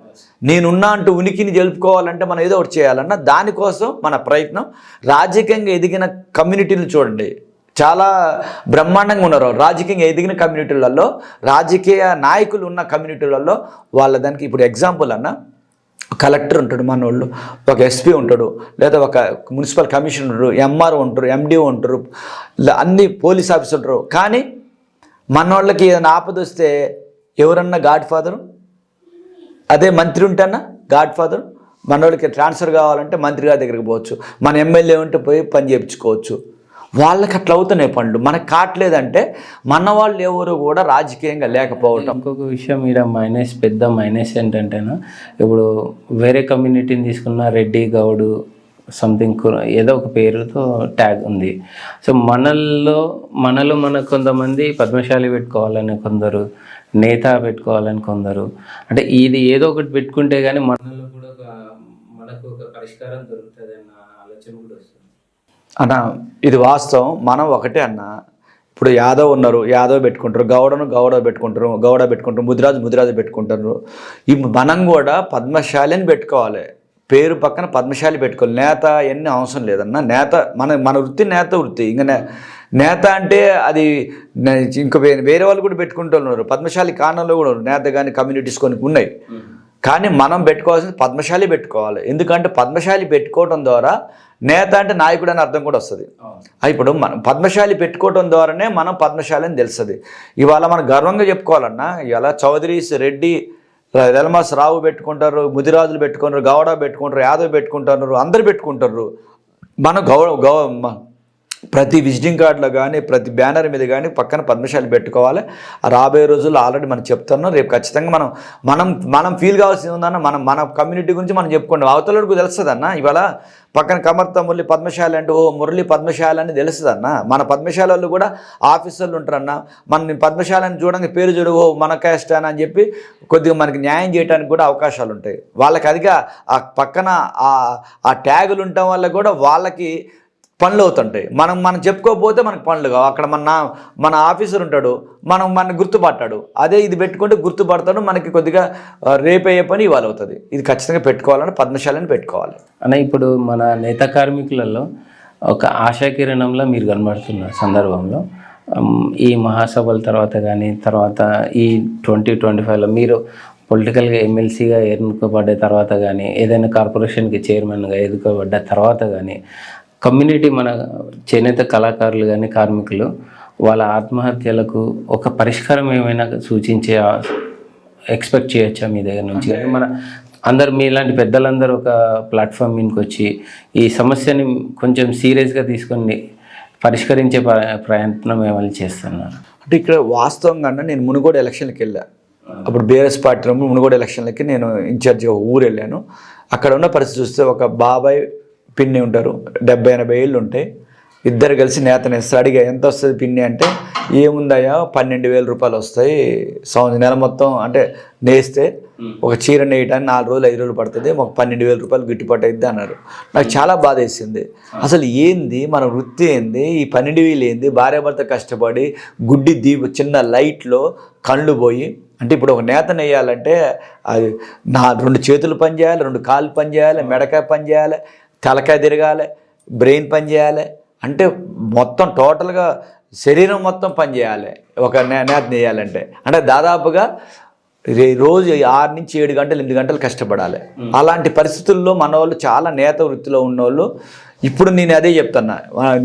Speaker 2: నేనున్నా అంటూ ఉనికిని జరుపుకోవాలంటే మనం ఏదో ఒకటి చేయాలన్నా. దానికోసం మన ప్రయత్నం. రాజకీయంగా ఎదిగిన కమ్యూనిటీలు చూడండి, చాలా బ్రహ్మాండంగా ఉన్నారు. రాజకీయంగా ఎదిగిన కమ్యూనిటీలలో, రాజకీయ నాయకులు ఉన్న కమ్యూనిటీలలో వాళ్ళ దానికి ఇప్పుడు ఎగ్జాంపుల్ అన్న, కలెక్టర్ ఉంటాడు మనోళ్ళు, ఒక ఎస్పీ ఉంటాడు, లేదా ఒక మున్సిపల్ కమిషనర్ ఉంటారు, ఎంఆర్ఓ ఉంటారు, ఎండిఓ ఉంటారు, అన్ని పోలీస్ ఆఫీసర్ ఉంటారు. కానీ మనోళ్ళకి ఏదైనా ఆపద వస్తే ఎవరన్నా గాడ్ ఫాదరు, అదే మంత్రి ఉంటేనా గాడ్ ఫాదర్. మనోళ్ళకి ట్రాన్స్ఫర్ కావాలంటే మంత్రి గారి దగ్గరికి పోవచ్చు, మన ఎమ్మెల్యే ఉంటే పోయి పని చేయించుకోవచ్చు. వాళ్ళకి అట్లా అవుతున్నాయి పనులు, మనకు కావట్లేదంటే మన వాళ్ళు ఎవరు కూడా రాజకీయంగా లేకపోవటం.
Speaker 1: ఇంకొక విషయం ఇక్కడ పెద్ద మైనస్ ఏంటంటేనా, ఇప్పుడు వేరే కమ్యూనిటీని తీసుకున్న రెడ్డి, గౌడు, సంథింగ్ ఏదో ఒక పేరుతో ట్యాగ్ ఉంది. సో మనలో కొంతమంది పద్మశాలి పెట్టుకోవాలని కొందరు, నేత పెట్టుకోవాలని కొందరు. అంటే ఇది ఏదో ఒకటి పెట్టుకుంటే కానీ మనలో కూడా మనకు ఒక పరిష్కారం దొరుకుతుంది అన్న ఆలోచన కూడా వస్తుంది
Speaker 2: అన్న. ఇది వాస్తవం. మనం ఒకటే అన్న, ఇప్పుడు యాదవ్ ఉన్నారు, యాదవ్ పెట్టుకుంటారు, గౌడ పెట్టుకుంటారు, ముదిరాజు పెట్టుకుంటారు. మనం కూడా పద్మశాలి అని పెట్టుకోవాలి. పేరు పక్కన పద్మశాలి పెట్టుకోవాలి. నేత ఎన్ని అవసరం లేదన్న. నేత మన వృత్తి నేత వృత్తి. ఇంకా నేత అంటే అది ఇంకా వేరే వాళ్ళు కూడా పెట్టుకుంటూ ఉన్నారు. పద్మశాలి కారణంలో కూడా నేత కానీ కమ్యూనిటీస్ కొన్ని ఉన్నాయి. కానీ మనం పెట్టుకోవాల్సింది పద్మశాలి పెట్టుకోవాలి. ఎందుకంటే పద్మశాలి పెట్టుకోవడం ద్వారా నేత అంటే నాయకుడు అని అర్థం కూడా వస్తుంది. ఇప్పుడు మనం పద్మశాలి పెట్టుకోవడం ద్వారానే మనం పద్మశాలి అని తెలుస్తుంది. ఇవాళ మనం గర్వంగా చెప్పుకోవాలన్నా, ఇవాళ చౌదరీస్, రెడ్డి, వెల్మాస్ రావు పెట్టుకుంటారు, ముదిరాజులు పెట్టుకుంటారు, గౌడ పెట్టుకుంటారు, యాదవ్ పెట్టుకుంటున్నారు, అందరు పెట్టుకుంటారు. మనం ప్రతి విజిటింగ్ కార్డులో కానీ ప్రతి బ్యానర్ మీద కానీ పక్కన పద్మశాలి పెట్టుకోవాలి. రాబోయే రోజుల్లో ఆల్రెడీ మనం చెప్తున్నాం. రేపు ఖచ్చితంగా మనం ఫీల్ కావాల్సింది ఉందన్న, మన కమ్యూనిటీ గురించి మనం చెప్పుకోండి. అవతలకు తెలుస్తుంది అన్న. ఇవాళ పక్కన కమర్త మురళి పద్మశాలి అంటే మురళి పద్మశాలి అని తెలుస్తుంది అన్న. మన పద్మశాలి వాళ్ళు కూడా ఆఫీసర్లు ఉంటారన్న. మన పద్మశాలి అని చూడండి, పేరు చూడు మన క్యాస్ట్ అని చెప్పి కొద్దిగా మనకి న్యాయం చేయడానికి కూడా అవకాశాలు ఉంటాయి. వాళ్ళకి అదిగా ఆ పక్కన ఆ ట్యాగులు ఉండటం వల్ల కూడా వాళ్ళకి పనులు అవుతుంటాయి. మనం చెప్పుకోకపోతే మనకు పనులు కావు. అక్కడ మన ఆఫీసర్ ఉంటాడు, మన గుర్తుపట్టాడు. అదే ఇది పెట్టుకుంటే గుర్తుపడతాడు, మనకి కొద్దిగా రేపయ్యే పని ఇవాళ అవుతుంది. ఇది ఖచ్చితంగా పెట్టుకోవాలని పద్మశాలిని పెట్టుకోవాలి
Speaker 1: అన్న. ఇప్పుడు మన నేత కార్మికులలో ఒక ఆశాకిరణంలో మీరు కనబడుతున్న సందర్భంలో ఈ మహాసభల తర్వాత కానీ తర్వాత ఈ 2025లో మీరు పొలిటికల్గా ఎమ్మెల్సీగా ఎన్నుకోబడ్డ తర్వాత కానీ ఏదైనా కార్పొరేషన్కి చైర్మన్గా ఎన్నుకోబడ్డ తర్వాత కానీ కమ్యూనిటీ మన చేనేత కళాకారులు కానీ కార్మికులు వాళ్ళ ఆత్మహత్యలకు ఒక పరిష్కారం ఏమైనా సూచించే ఎక్స్పెక్ట్ చేయొచ్చా మీ దగ్గర నుంచి? కానీ మన అందరు మీలాంటి పెద్దలందరూ ఒక ప్లాట్ఫామ్ మీదకి వచ్చి ఈ సమస్యని కొంచెం సీరియస్గా తీసుకొని పరిష్కరించే ప్రయత్నం ఏమైనా చేస్తున్నారు
Speaker 2: అంటే ఇక్కడ వాస్తవంగా నేను మునుగోడు ఎలక్షన్కి వెళ్ళాను. అప్పుడు బీఆర్ఎస్ పార్టీ మునుగోడు ఎలక్షన్లకి నేను ఇన్ఛార్జిగా ఊరు వెళ్ళాను. అక్కడ ఉన్న పరిస్థితి చూస్తే ఒక బాబాయ్ పిన్ని ఉంటారు, 70-80 ఏళ్ళు ఉంటాయి. ఇద్దరు కలిసి నేతనే అడిగా ఎంత వస్తుంది పిన్ని అంటే, ఏముందయ్యా 12,000 రూపాయలు వస్తాయి నెల మొత్తం అంటే నేస్తే ఒక చీర నేయటానికి 4 రోజులు 5 రోజులు పడుతుంది, మాకు 12,000 రూపాయలు గిట్టుబాటు అయింది అన్నారు. నాకు చాలా బాధ వేసింది. అసలు ఏంది మన వృత్తి ఏంది, ఈ 12,000 ఏంది, భార్యాభర్త కష్టపడి గుడ్డి దీపు చిన్న లైట్లో కళ్ళు పోయి, అంటే ఇప్పుడు ఒక నేత నెయ్యాలంటే అది 2 చేతులు పని చేయాలి, 2 కాళ్ళు పని చేయాలి, మెడకాయ పని చేయాలి, తలకాయ తిరగాలి, బ్రెయిన్ పని చేయాలి, అంటే మొత్తం టోటల్గా శరీరం మొత్తం పని చేయాలి ఒక నేత నెయ్యాలంటే. అంటే దాదాపుగా రోజు 6 నుంచి 7 గంటలు 8 గంటలు కష్టపడాలి. అలాంటి పరిస్థితుల్లో మన వాళ్ళు చాలా నేత వృత్తిలో ఉన్నోళ్ళు, ఇప్పుడు నేను అదే చెప్తున్నా,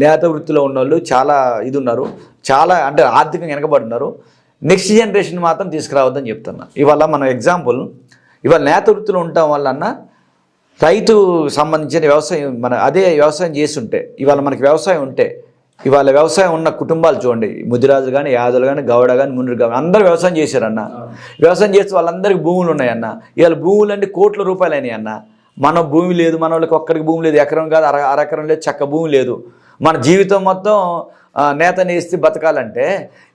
Speaker 2: నేత వృత్తిలో ఉన్నోళ్ళు చాలా ఇది ఉన్నారు, చాలా అంటే ఆర్థికంగా వెనకబడున్నారు. నెక్స్ట్ జనరేషన్ మాత్రం తీసుకురావద్దని చెప్తున్నా. ఇవాళ మన ఎగ్జాంపుల్, ఇవాళ నేత వృత్తిలో ఉండటం వల్ల రైతు సంబంధించిన వ్యవసాయం అదే వ్యవసాయం చేస్తుంటే, ఇవాళ మనకి వ్యవసాయం ఉంటే, ఇవాళ వ్యవసాయం ఉన్న కుటుంబాలు చూడండి, ముదిరాజులు కానీ, యాదవులు కానీ, గౌడ కానీ, మునురు కానీ అందరూ వ్యవసాయం చేశారన్న. వ్యవసాయం చేస్తే వాళ్ళందరికీ భూములు ఉన్నాయన్న. ఇవాళ భూములన్నీ కోట్ల రూపాయలు అయినాయి అన్న. మన భూమి లేదు, మన వాళ్ళకి ఒక్కడికి భూమి లేదు, ఎకరం కాదు అరెకరం లేదు, చక్క భూమి లేదు. మన జీవితం మొత్తం నేతని ఇస్తే బతకాలంటే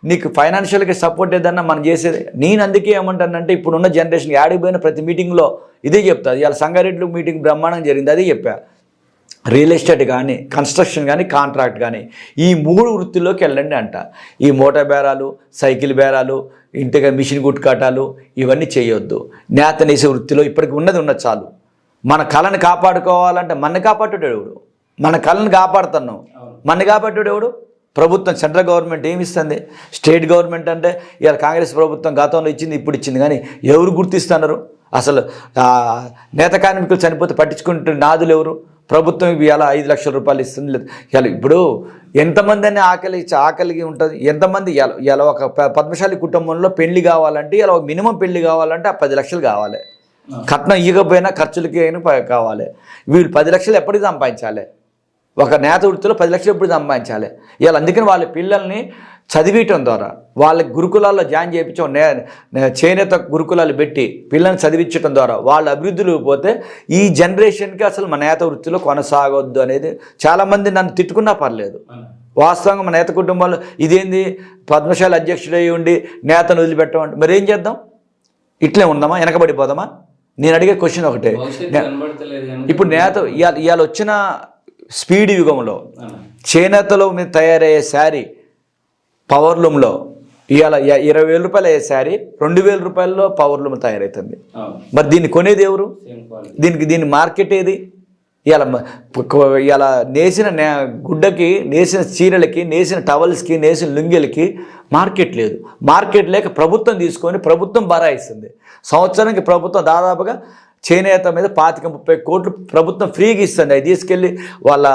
Speaker 2: నీకు ఫైనాన్షియల్గా సపోర్ట్ ఏదన్నా మనం చేసేది. నేను అందుకే ఏమంటానంటే, ఇప్పుడున్న జనరేషన్కి యాడికి పోయిన ప్రతి మీటింగ్లో ఇదే చెప్తా. ఇవాళ సంగారెడ్డి మీటింగ్ బ్రహ్మాండంగా జరిగింది, అదే చెప్పా. రియల్ ఎస్టేట్ కానీ, కన్స్ట్రక్షన్ కానీ, కాంట్రాక్ట్ కానీ, ఈ 3 వృత్తుల్లోకి వెళ్ళండి అంట. ఈ మోటార్ బేరాలు, సైకిల్ బేరాలు, ఇంటిగా మిషన్ గుట్టుకాటాలు ఇవన్నీ చేయొద్దు. నేతనేసే వృత్తిలో ఇప్పటికి ఉన్నది చాలు. మన కళను కాపాడుకోవాలంటే మన కాపాడుతాడు ఎవడు? మన కళను కాపాడుతున్నాం, మన కాపాడుతాడు ఎవడు? ప్రభుత్వం, సెంట్రల్ గవర్నమెంట్ ఏమి ఇస్తుంది? స్టేట్ గవర్నమెంట్ అంటే ఇవాళ కాంగ్రెస్ ప్రభుత్వం గతంలో ఇచ్చింది, ఇప్పుడు ఇచ్చింది, కానీ ఎవరు గుర్తిస్తున్నారు? అసలు నేత కార్మికులు చనిపోతే పట్టించుకుంటున్న నాదులు ఎవరు? ప్రభుత్వం ఇవాళ 5 లక్షల రూపాయలు ఇస్తుంది. లేదు ఇవాళ ఇప్పుడు ఎంతమంది అని ఆకలికి ఉంటుంది. ఎంతమంది ఇలా ఒక పద్మశాలి కుటుంబంలో పెళ్లి కావాలంటే, ఇలా మినిమం పెళ్లి కావాలంటే 10 లక్షలు కావాలి. కట్నం ఇవ్వకపోయినా ఖర్చులకి అయినా కావాలి. వీళ్ళు 10 లక్షలు ఎప్పటికి సంపాదించాలి? ఒక నేత వృత్తిలో 10 లక్షలు ఎప్పుడు సంపాదించాలి? ఇవాళ అందుకని వాళ్ళ పిల్లల్ని చదివించడం ద్వారా, వాళ్ళ గురుకులాల్లో జాయిన్ చేయించడం, చేనేత గురుకులాలు పెట్టి పిల్లల్ని చదివించడం ద్వారా వాళ్ళ అభివృద్ధిలో పోతే ఈ జనరేషన్కి అసలు మన నేత వృత్తిలో కొనసాగొద్దు అనేది చాలామంది నన్ను తిట్టుకున్నా పర్లేదు. వాస్తవంగా మన నేత కుటుంబాల్లో ఇదేంది పద్మశాలి అధ్యక్షుడై ఉండి నేతను వదిలిపెట్టమంటే మరి ఏం చేద్దాం? ఇట్లే ఉందామా? వెనకబడిపోదామా? నేను అడిగే క్వశ్చన్ ఒకటే. ఇప్పుడు నేత ఇవాళ వచ్చిన స్పీడ్ యుగంలో చేనేతలో మీద తయారయ్యే శారీ పవర్లూమ్లో ఇవాళ 20,000 రూపాయలు అయ్యే శారీ 2,000 రూపాయల్లో పవర్లూమ్ తయారవుతుంది. మరి దీన్ని కొనేది ఎవరు? దీని మార్కెట్ ఏది? ఇవాళ నేసిన గుడ్డకి, నేసిన చీరలకి, నేసిన టవల్స్కి, నేసిన లుంగీలకి మార్కెట్ లేదు. మార్కెట్ లేక ప్రభుత్వం తీసుకొని ప్రభుత్వం బరాయిస్తుంది. సంవత్సరానికి ప్రభుత్వం దాదాపుగా చేనేత మీద 25-30 కోట్లు ప్రభుత్వం ఫ్రీగా ఇస్తుంది. అది తీసుకెళ్ళి వాళ్ళ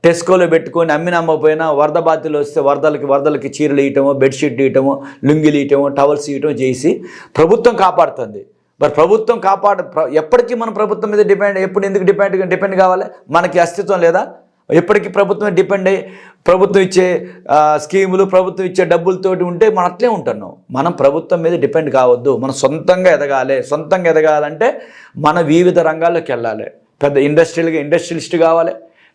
Speaker 2: టెస్కోలో పెట్టుకొని అమ్మిపోయినా వరద బాధితులు వస్తే వరదలకి చీరలు ఇవ్వటమో, బెడ్షీట్ ఇవ్వటమో, లుంగిలు ఇవ్వటమో, టవల్స్ ఇవ్వటమో చేసి ప్రభుత్వం కాపాడుతుంది. మరి ప్రభుత్వం ఎప్పటికీ మనం ప్రభుత్వం మీద ఎందుకు డిపెండ్ కావాలి? మనకి అస్తిత్వం లేదా? ఎప్పటికీ ప్రభుత్వం డిపెండ్ అయ్యి ప్రభుత్వం ఇచ్చే స్కీములు, ప్రభుత్వం ఇచ్చే డబ్బులతోటి ఉంటే మనం అట్లే ఉంటున్నాం. మనం ప్రభుత్వం మీద డిపెండ్ కావద్దు. మనం సొంతంగా ఎదగాలంటే మన వివిధ రంగాల్లోకి వెళ్ళాలి. పెద్ద ఇండస్ట్రియలిస్ట్ కావాలి,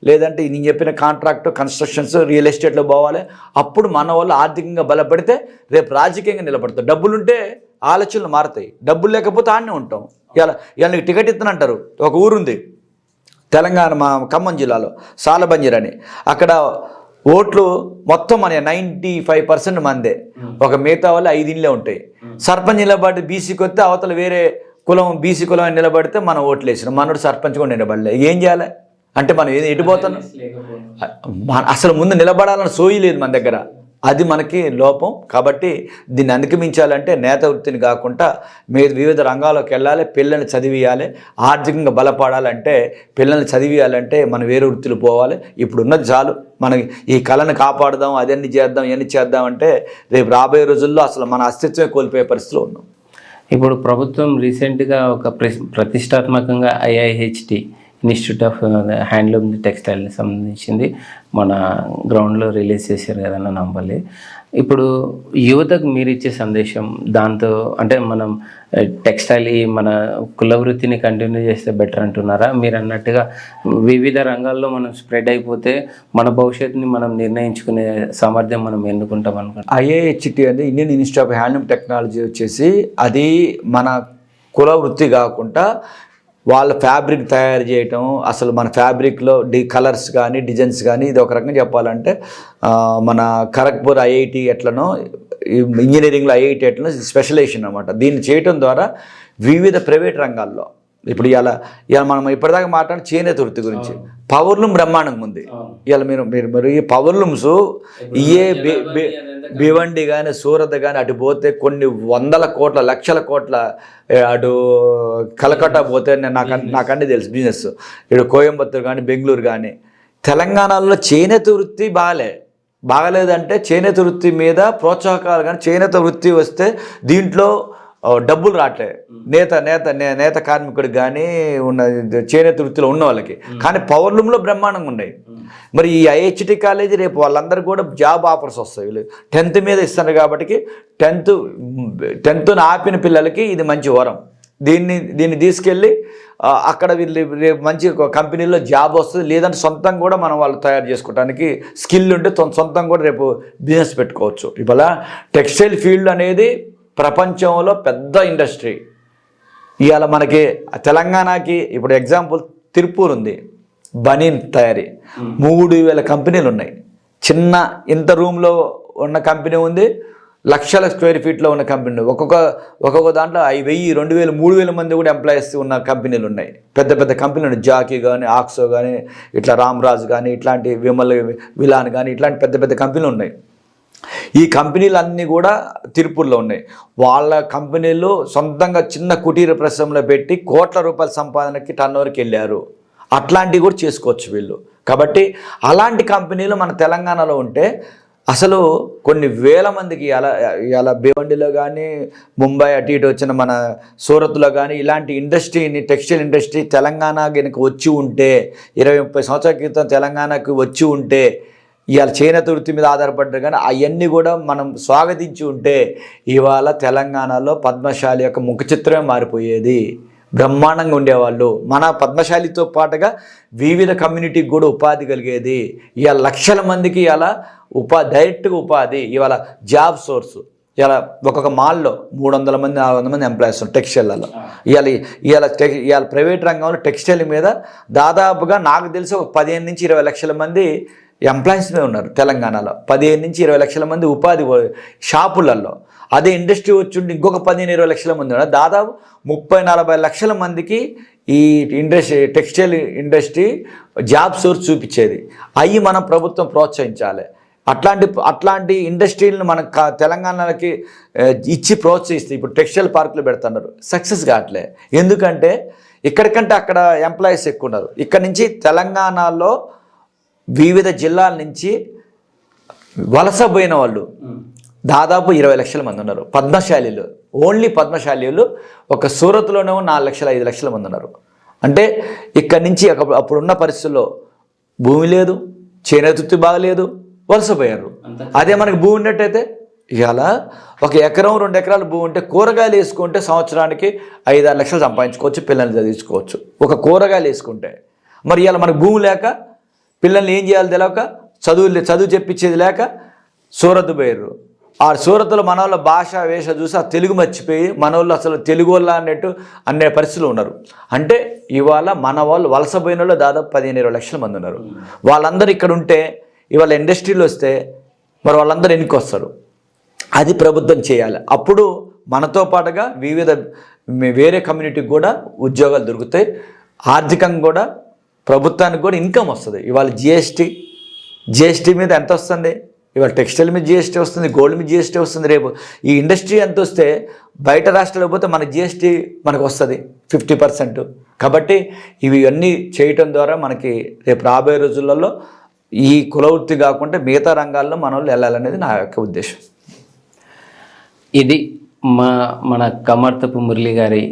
Speaker 2: లేదంటే నేను చెప్పిన కాంట్రాక్ట్, కన్స్ట్రక్షన్స్, రియల్ ఎస్టేట్లో పోవాలి. అప్పుడు మన వాళ్ళు ఆర్థికంగా బలపడితే రేపు రాజకీయంగా నిలబడతారు. డబ్బులుంటే ఆలోచనలు మారుతాయి, డబ్బులు లేకపోతే ఆడనే ఉంటాం. ఇలా నీకు టికెట్ ఇస్తానంటారు. ఒక ఊరుంది తెలంగాణ, మా ఖమ్మం జిల్లాలో సాలబంజర్ అని. అక్కడ ఓట్లు మొత్తం మన 95% మందే. ఒక మిగతా వాళ్ళు 5 ఇండ్లే ఉంటాయి. సర్పంచ్ నిలబడి బీసీకి వస్తే అవతల వేరే కులం బీసీ కులం అని నిలబడితే మనం ఓట్లు వేసినాం. మనోడు సర్పంచ్ కూడా నిలబడలే. ఏం చేయాలి అంటే మనం ఎటుపోతున్నాం? అసలు ముందు నిలబడాలని సోయి లేదు మన దగ్గర. అది మనకి లోపం. కాబట్టి దీన్ని అధిగమించాలంటే నేత వృత్తిని కాకుండా వివిధ రంగాల్లోకి వెళ్ళాలి. పిల్లల్ని చదివియాలి. ఆర్థికంగా బలపడాలంటే పిల్లల్ని చదివియాలంటే మనం వేరే వృత్తులు పోవాలి. ఇప్పుడు ఉన్నది చాలు. మనం ఈ కళను కాపాడుదాం, అదన్నీ చేద్దాం, ఇవన్నీ చేద్దాం అంటే రేపు రాబోయే రోజుల్లో అసలు మన అస్తిత్వమే కోల్పోయే పరిస్థితిలో ఉన్నాం.
Speaker 1: ఇప్పుడు ప్రభుత్వం రీసెంట్గా ఒక ప్రతిష్టాత్మకంగా IIHT ఇన్స్టిట్యూట్ ఆఫ్ హ్యాండ్లూమ్ టెక్స్టైల్ని సంబంధించింది మన గ్రౌండ్లో రిలీజ్ చేశారు కదన్న నంబలి. ఇప్పుడు యువతకు మీరు ఇచ్చే సందేశం దాంతో అంటే మనం టెక్స్టైల్ మన కుల వృత్తిని కంటిన్యూ చేస్తే బెటర్ అంటున్నారా? మీరు అన్నట్టుగా వివిధ రంగాల్లో మనం స్ప్రెడ్ అయిపోతే మన భవిష్యత్తుని మనం నిర్ణయించుకునే సామర్థ్యం మనం ఎన్నుకుంటాం అనుకుంటాం.
Speaker 2: IIHT అంటే Indian institute of handloom technology వచ్చేసి అది మన కుల వృత్తి కాకుండా వాళ్ళ ఫ్యాబ్రిక్ తయారు చేయటం, అసలు మన ఫ్యాబ్రిక్లో కలర్స్ కానీ డిజైన్స్ కానీ, ఇది ఒక రకంగా చెప్పాలంటే మన ఖరగ్పూర్ IIT ఎట్లనో ఇంజనీరింగ్లో IIT ఎట్లనో స్పెషలైజేషన్ అనమాట. దీన్ని చేయటం ద్వారా వివిధ ప్రైవేట్ రంగాల్లో ఇప్పుడు ఇలా మనం ఇప్పటిదాకా మాట్లాడిన చేనేత వృత్తి గురించి పవర్లూమ్ బ్రహ్మాండంగా ఉంది. ఇవాళ మీరు ఈ పవర్లూమ్స్ ఇయే భివండి కానీ సూరత్ కానీ అటు పోతే కొన్ని 100 కోట్ల లక్షల కోట్ల, అటు కలకట్టా పోతే నాకన్నీ తెలుసు బిజినెస్. ఇటు కోయంబత్తూరు కానీ బెంగళూరు కానీ. తెలంగాణలో చేనేత వృత్తి బాగలేదంటే చేనేత వృత్తి మీద ప్రోత్సాహకాలు కానీ చేనేత వృత్తి వస్తే దీంట్లో డబ్బులు రావట్లే నేత కార్మికుడికి కానీ ఉన్న చేనేత వృత్తిలో ఉన్న వాళ్ళకి. కానీ పవర్లూమ్లో బ్రహ్మాండంగా ఉన్నాయి. మరి ఈ IIHT కాలేజీ రేపు వాళ్ళందరూ కూడా జాబ్ ఆఫర్స్ వస్తాయి. వీళ్ళు 10th మీద ఇస్తున్నారు కాబట్టి 10th ఆపిన పిల్లలకి ఇది మంచి వరం. దీన్ని తీసుకెళ్ళి అక్కడ వీళ్ళు రేపు మంచి కంపెనీలో జాబ్ వస్తుంది. లేదంటే సొంతంగా కూడా మనం వాళ్ళు తయారు చేసుకోవడానికి స్కిల్ ఉంటే సొంతంగా కూడా రేపు బిజినెస్ పెట్టుకోవచ్చు. ఇవాళ టెక్స్టైల్ ఫీల్డ్ అనేది ప్రపంచంలో పెద్ద ఇండస్ట్రీ. ఇవాళ మనకి తెలంగాణకి ఇప్పుడు ఎగ్జాంపుల్ తిరుపూర్ ఉంది, బనీన్ తయారీ 3000 కంపెనీలు ఉన్నాయి. చిన్న ఇంత రూమ్లో ఉన్న కంపెనీ ఉంది, లక్షల స్క్వేర్ ఫీట్లో ఉన్న కంపెనీ. ఒక్కొక్క దాంట్లో 1000, 2000, 3000 మంది కూడా ఎంప్లాయీస్ ఉన్న కంపెనీలు ఉన్నాయి. పెద్ద పెద్ద కంపెనీలు ఉన్నాయి. జాకీ కానీ, ఆక్సో కానీ, ఇట్లా రామ్రాజ్ కానీ, ఇట్లాంటి విలాన్ కానీ, ఇట్లాంటి పెద్ద పెద్ద కంపెనీలు ఉన్నాయి. ఈ కంపెనీలన్నీ కూడా తిరుపూర్లో ఉన్నాయి. వాళ్ళ కంపెనీలు సొంతంగా చిన్న కుటీర పరిశ్రమలో పెట్టి కోట్ల రూపాయల సంపాదనకి టర్నోవర్కి వెళ్ళారు. అట్లాంటివి కూడా చేసుకోవచ్చు వీళ్ళు. కాబట్టి అలాంటి కంపెనీలు మన తెలంగాణలో ఉంటే అసలు కొన్ని వేల మందికి ఇలా భివండిలో కానీ, ముంబై అటు ఇటు వచ్చిన మన సూరత్లో కానీ ఇలాంటి ఇండస్ట్రీని, టెక్స్టైల్ ఇండస్ట్రీ తెలంగాణ కనుక వచ్చి ఉంటే, 20-30 సంవత్సరాల క్రితం తెలంగాణకు వచ్చి ఉంటే, ఇవాళ చేనేత వృత్తి మీద ఆధారపడ్డారు కానీ అవన్నీ కూడా మనం స్వాగతించి ఉంటే ఇవాళ తెలంగాణలో పద్మశాలి యొక్క ముఖ చిత్రమే మారిపోయేది. బ్రహ్మాండంగా ఉండేవాళ్ళు. మన పద్మశాలితో పాటుగా వివిధ కమ్యూనిటీకి కూడా ఉపాధి కలిగేది. ఇవాళ లక్షల మందికి ఇలా డైరెక్ట్గా ఉపాధి. ఇవాళ జాబ్ సోర్స్. ఇలా ఒక్కొక్క మాల్లో 300 మంది 400 మంది ఎంప్లాయీస్ ఉన్నారు టెక్స్టైల్లో. ఇవాళ ప్రైవేట్ రంగంలో టెక్స్టైల్ మీద దాదాపుగా నాకు తెలిసి ఒక 15 నుంచి 20 లక్షల మంది ఎంప్లాయీస్మే ఉన్నారు తెలంగాణలో. 15 నుంచి 20 లక్షల మంది ఉపాధి షాపులలో. అదే ఇండస్ట్రీ వచ్చి ఇంకొక 15-20 లక్షల మంది ఉన్నారు. దాదాపు 30-40 లక్షల మందికి ఈ టెక్స్టైల్ ఇండస్ట్రీ జాబ్ సోర్స్ చూపించేది. అవి మనం ప్రభుత్వం ప్రోత్సహించాలి. అట్లాంటి ఇండస్ట్రీలను మన తెలంగాణకి ఇచ్చి ప్రోత్సహిస్తే ఇప్పుడు టెక్స్టైల్ పార్కులు పెడుతున్నారు, సక్సెస్ కావట్లే. ఎందుకంటే ఇక్కడికంటే అక్కడ ఎంప్లాయీస్ ఎక్కువ ఉన్నారు. ఇక్కడ నుంచి తెలంగాణలో వివిధ జిల్లాల నుంచి వలస పోయిన వాళ్ళు దాదాపు 20 లక్షల మంది ఉన్నారు. పద్మశాలీలు, ఓన్లీ పద్మశాలీలు ఒక సూరత్లోనే 4 లక్షల 5 లక్షల మంది ఉన్నారు. అంటే ఇక్కడి నుంచి అప్పుడున్న పరిస్థితుల్లో భూమి లేదు, చేనేత బాగలేదు, వలసపోయారు. అదే మనకి భూమి ఉన్నట్టయితే ఇవాళ 1 ఎకరం 2 ఎకరాల భూమి ఉంటే కూరగాయలు వేసుకుంటే సంవత్సరానికి 5-6 లక్షలు సంపాదించుకోవచ్చు, పిల్లల్ని చదివించుకోవచ్చు ఒక కూరగాయలు వేసుకుంటే. మరి ఇవాళ మనకు భూమి లేక పిల్లల్ని ఏం చేయాలో తెలియక చదువు చెప్పించేది లేక సూరత్ పోయారు. ఆ సూరత్లో మన వాళ్ళ భాష వేష చూసి ఆ తెలుగు మర్చిపోయి మన వాళ్ళు అసలు తెలుగు వాళ్ళ అన్నట్టు అనే పరిస్థితులు ఉన్నారు. అంటే ఇవాళ మన వాళ్ళు వలసపోయిన వాళ్ళు దాదాపు 15-20 లక్షల మంది ఉన్నారు. వాళ్ళందరూ ఇక్కడ ఉంటే ఇవాళ ఇండస్ట్రీలు వస్తే మరి వాళ్ళందరూ ఎన్నికి వస్తారు. అది ప్రభుత్వం చేయాలి. అప్పుడు మనతో పాటుగా వేరే కమ్యూనిటీకి కూడా ఉద్యోగాలు దొరుకుతాయి, ఆర్థికంగా కూడా ప్రభుత్వానికి కూడా ఇన్కమ్ వస్తుంది. ఇవాళ జిఎస్టీ మీద ఎంత వస్తుంది, ఇవాళ టెక్స్టైల్ మీద జిఎస్టీ వస్తుంది, గోల్డ్ మీద జిఎస్టీ వస్తుంది. రేపు ఈ ఇండస్ట్రీ ఎంత వస్తే బయట రాష్ట్రాలకు పోతే మన జిఎస్టీ మనకు వస్తుంది 50%. కాబట్టి ఇవన్నీ చేయటం ద్వారా మనకి రేపు రాబోయే రోజులలో ఈ కులవృత్తి కాకుండా మిగతా రంగాల్లో మన వాళ్ళు వెళ్ళాలనేది నా యొక్క ఉద్దేశం.
Speaker 1: ఇది మన కమర్తపు మురళి గారి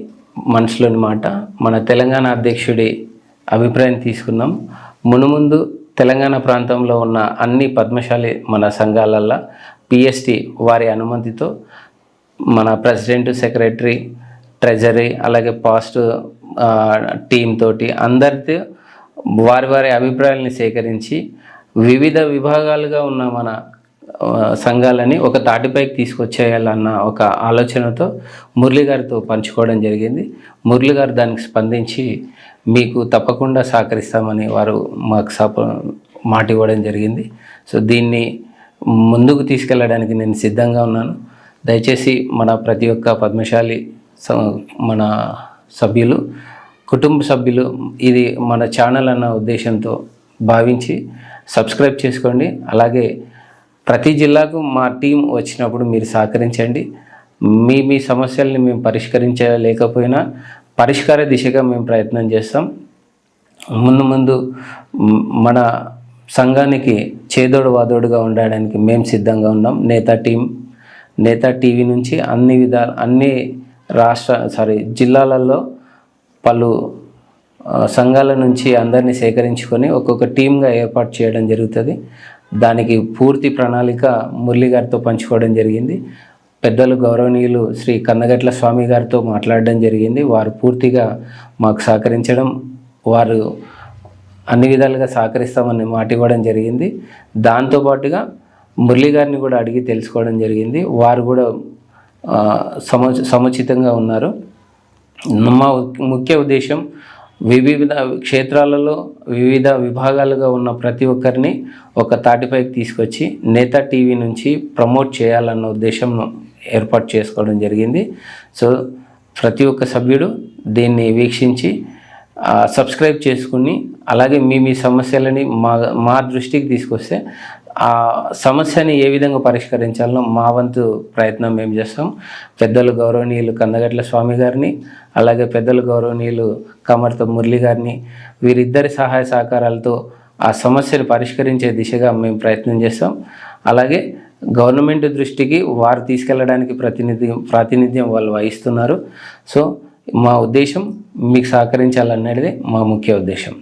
Speaker 1: మనసులోని మాట. మన తెలంగాణ అధ్యక్షుడి అభిప్రాయం తీసుకున్నాం. మునుముందు తెలంగాణ ప్రాంతంలో ఉన్న అన్ని పద్మశాలి మన సంఘాలల్లో పిఎస్టి వారి అనుమతితో మన ప్రెసిడెంట్, సెక్రటరీ, ట్రెజరీ అలాగే పాస్ట్ టీం తోటి అందరితో వారి అభిప్రాయాలని సేకరించి వివిధ విభాగాలుగా ఉన్న మన సంఘాలని ఒక తాటిపైకి తీసుకొచ్చేయాలన్న ఒక ఆలోచనతో మురళి గారితో పంచుకోవడం జరిగింది. మురళి గారు దానికి స్పందించి మీకు తప్పకుండా సహకరిస్తామని వారు మాకు మాట ఇవ్వడం జరిగింది. సో దీన్ని ముందుకు తీసుకెళ్ళడానికి నేను సిద్ధంగా ఉన్నాను. దయచేసి మన ప్రతి ఒక్క పద్మశాలి మన సభ్యులు, కుటుంబ సభ్యులు ఇది మన ఛానల్ అన్న ఉద్దేశంతో భావించి సబ్స్క్రైబ్ చేసుకోండి. అలాగే ప్రతి జిల్లాకు మా టీం వచ్చినప్పుడు మీరు సహకరించండి. మీ సమస్యల్ని మేము పరిష్కరించలేకపోయినా పరిష్కార దిశగా మేము ప్రయత్నం చేస్తాం. ముందు మన సంఘానికి చేదోడు వాదోడుగా ఉండడానికి మేము సిద్ధంగా ఉన్నాం. నేతా టీవీ నుంచి అన్ని జిల్లాలలో పలు సంఘాల నుంచి అందరినీ సేకరించుకొని ఒక్కొక్క టీమ్గా ఏర్పాటు చేయడం జరుగుతుంది. దానికి పూర్తి ప్రణాళిక మురళి గారితో పంచుకోవడం జరిగింది. పెద్దలు గౌరవనీయులు శ్రీ కందగట్ల స్వామి గారితో మాట్లాడడం జరిగింది. వారు పూర్తిగా మాకు సహకరించడం, వారు అన్ని విధాలుగా సహకరిస్తామని మాట ఇవ్వడం జరిగింది. దాంతోపాటుగా మురళి గారిని కూడా అడిగి తెలుసుకోవడం జరిగింది. వారు కూడా సముచితంగా ఉన్నారు. మా ముఖ్య ఉద్దేశం వివిధ క్షేత్రాలలో వివిధ విభాగాలుగా ఉన్న ప్రతి ఒక్కరిని ఒక తాటిపైకి తీసుకొచ్చి నేతా టీవీ నుంచి ప్రమోట్ చేయాలన్న ఉద్దేశం ఏర్పాటు చేసుకోవడం జరిగింది. సో ప్రతి ఒక్క సభ్యుడు దీన్ని వీక్షించి సబ్స్క్రైబ్ చేసుకుని అలాగే మీ సమస్యలని మా దృష్టికి తీసుకొస్తే ఆ సమస్యని ఏ విధంగా పరిష్కరించాలో మా వంతు ప్రయత్నం మేము చేస్తాం. పెద్దలు గౌరవనీయులు కందగట్ల స్వామి గారిని అలాగే పెద్దలు గౌరవనీయులు కమర్త మురళి గారిని వీరిద్దరి సహాయ సహకారాలతో ఆ సమస్యను పరిష్కరించే దిశగా మేము ప్రయత్నం చేస్తాం. అలాగే గవర్నమెంట్ దృష్టికి వారు తీసుకెళ్ళడానికి ప్రాతినిధ్యం వాళ్ళు వహిస్తున్నారు. సో మా ఉద్దేశం మీకు సహకరించాలనేది మా ముఖ్య ఉద్దేశం.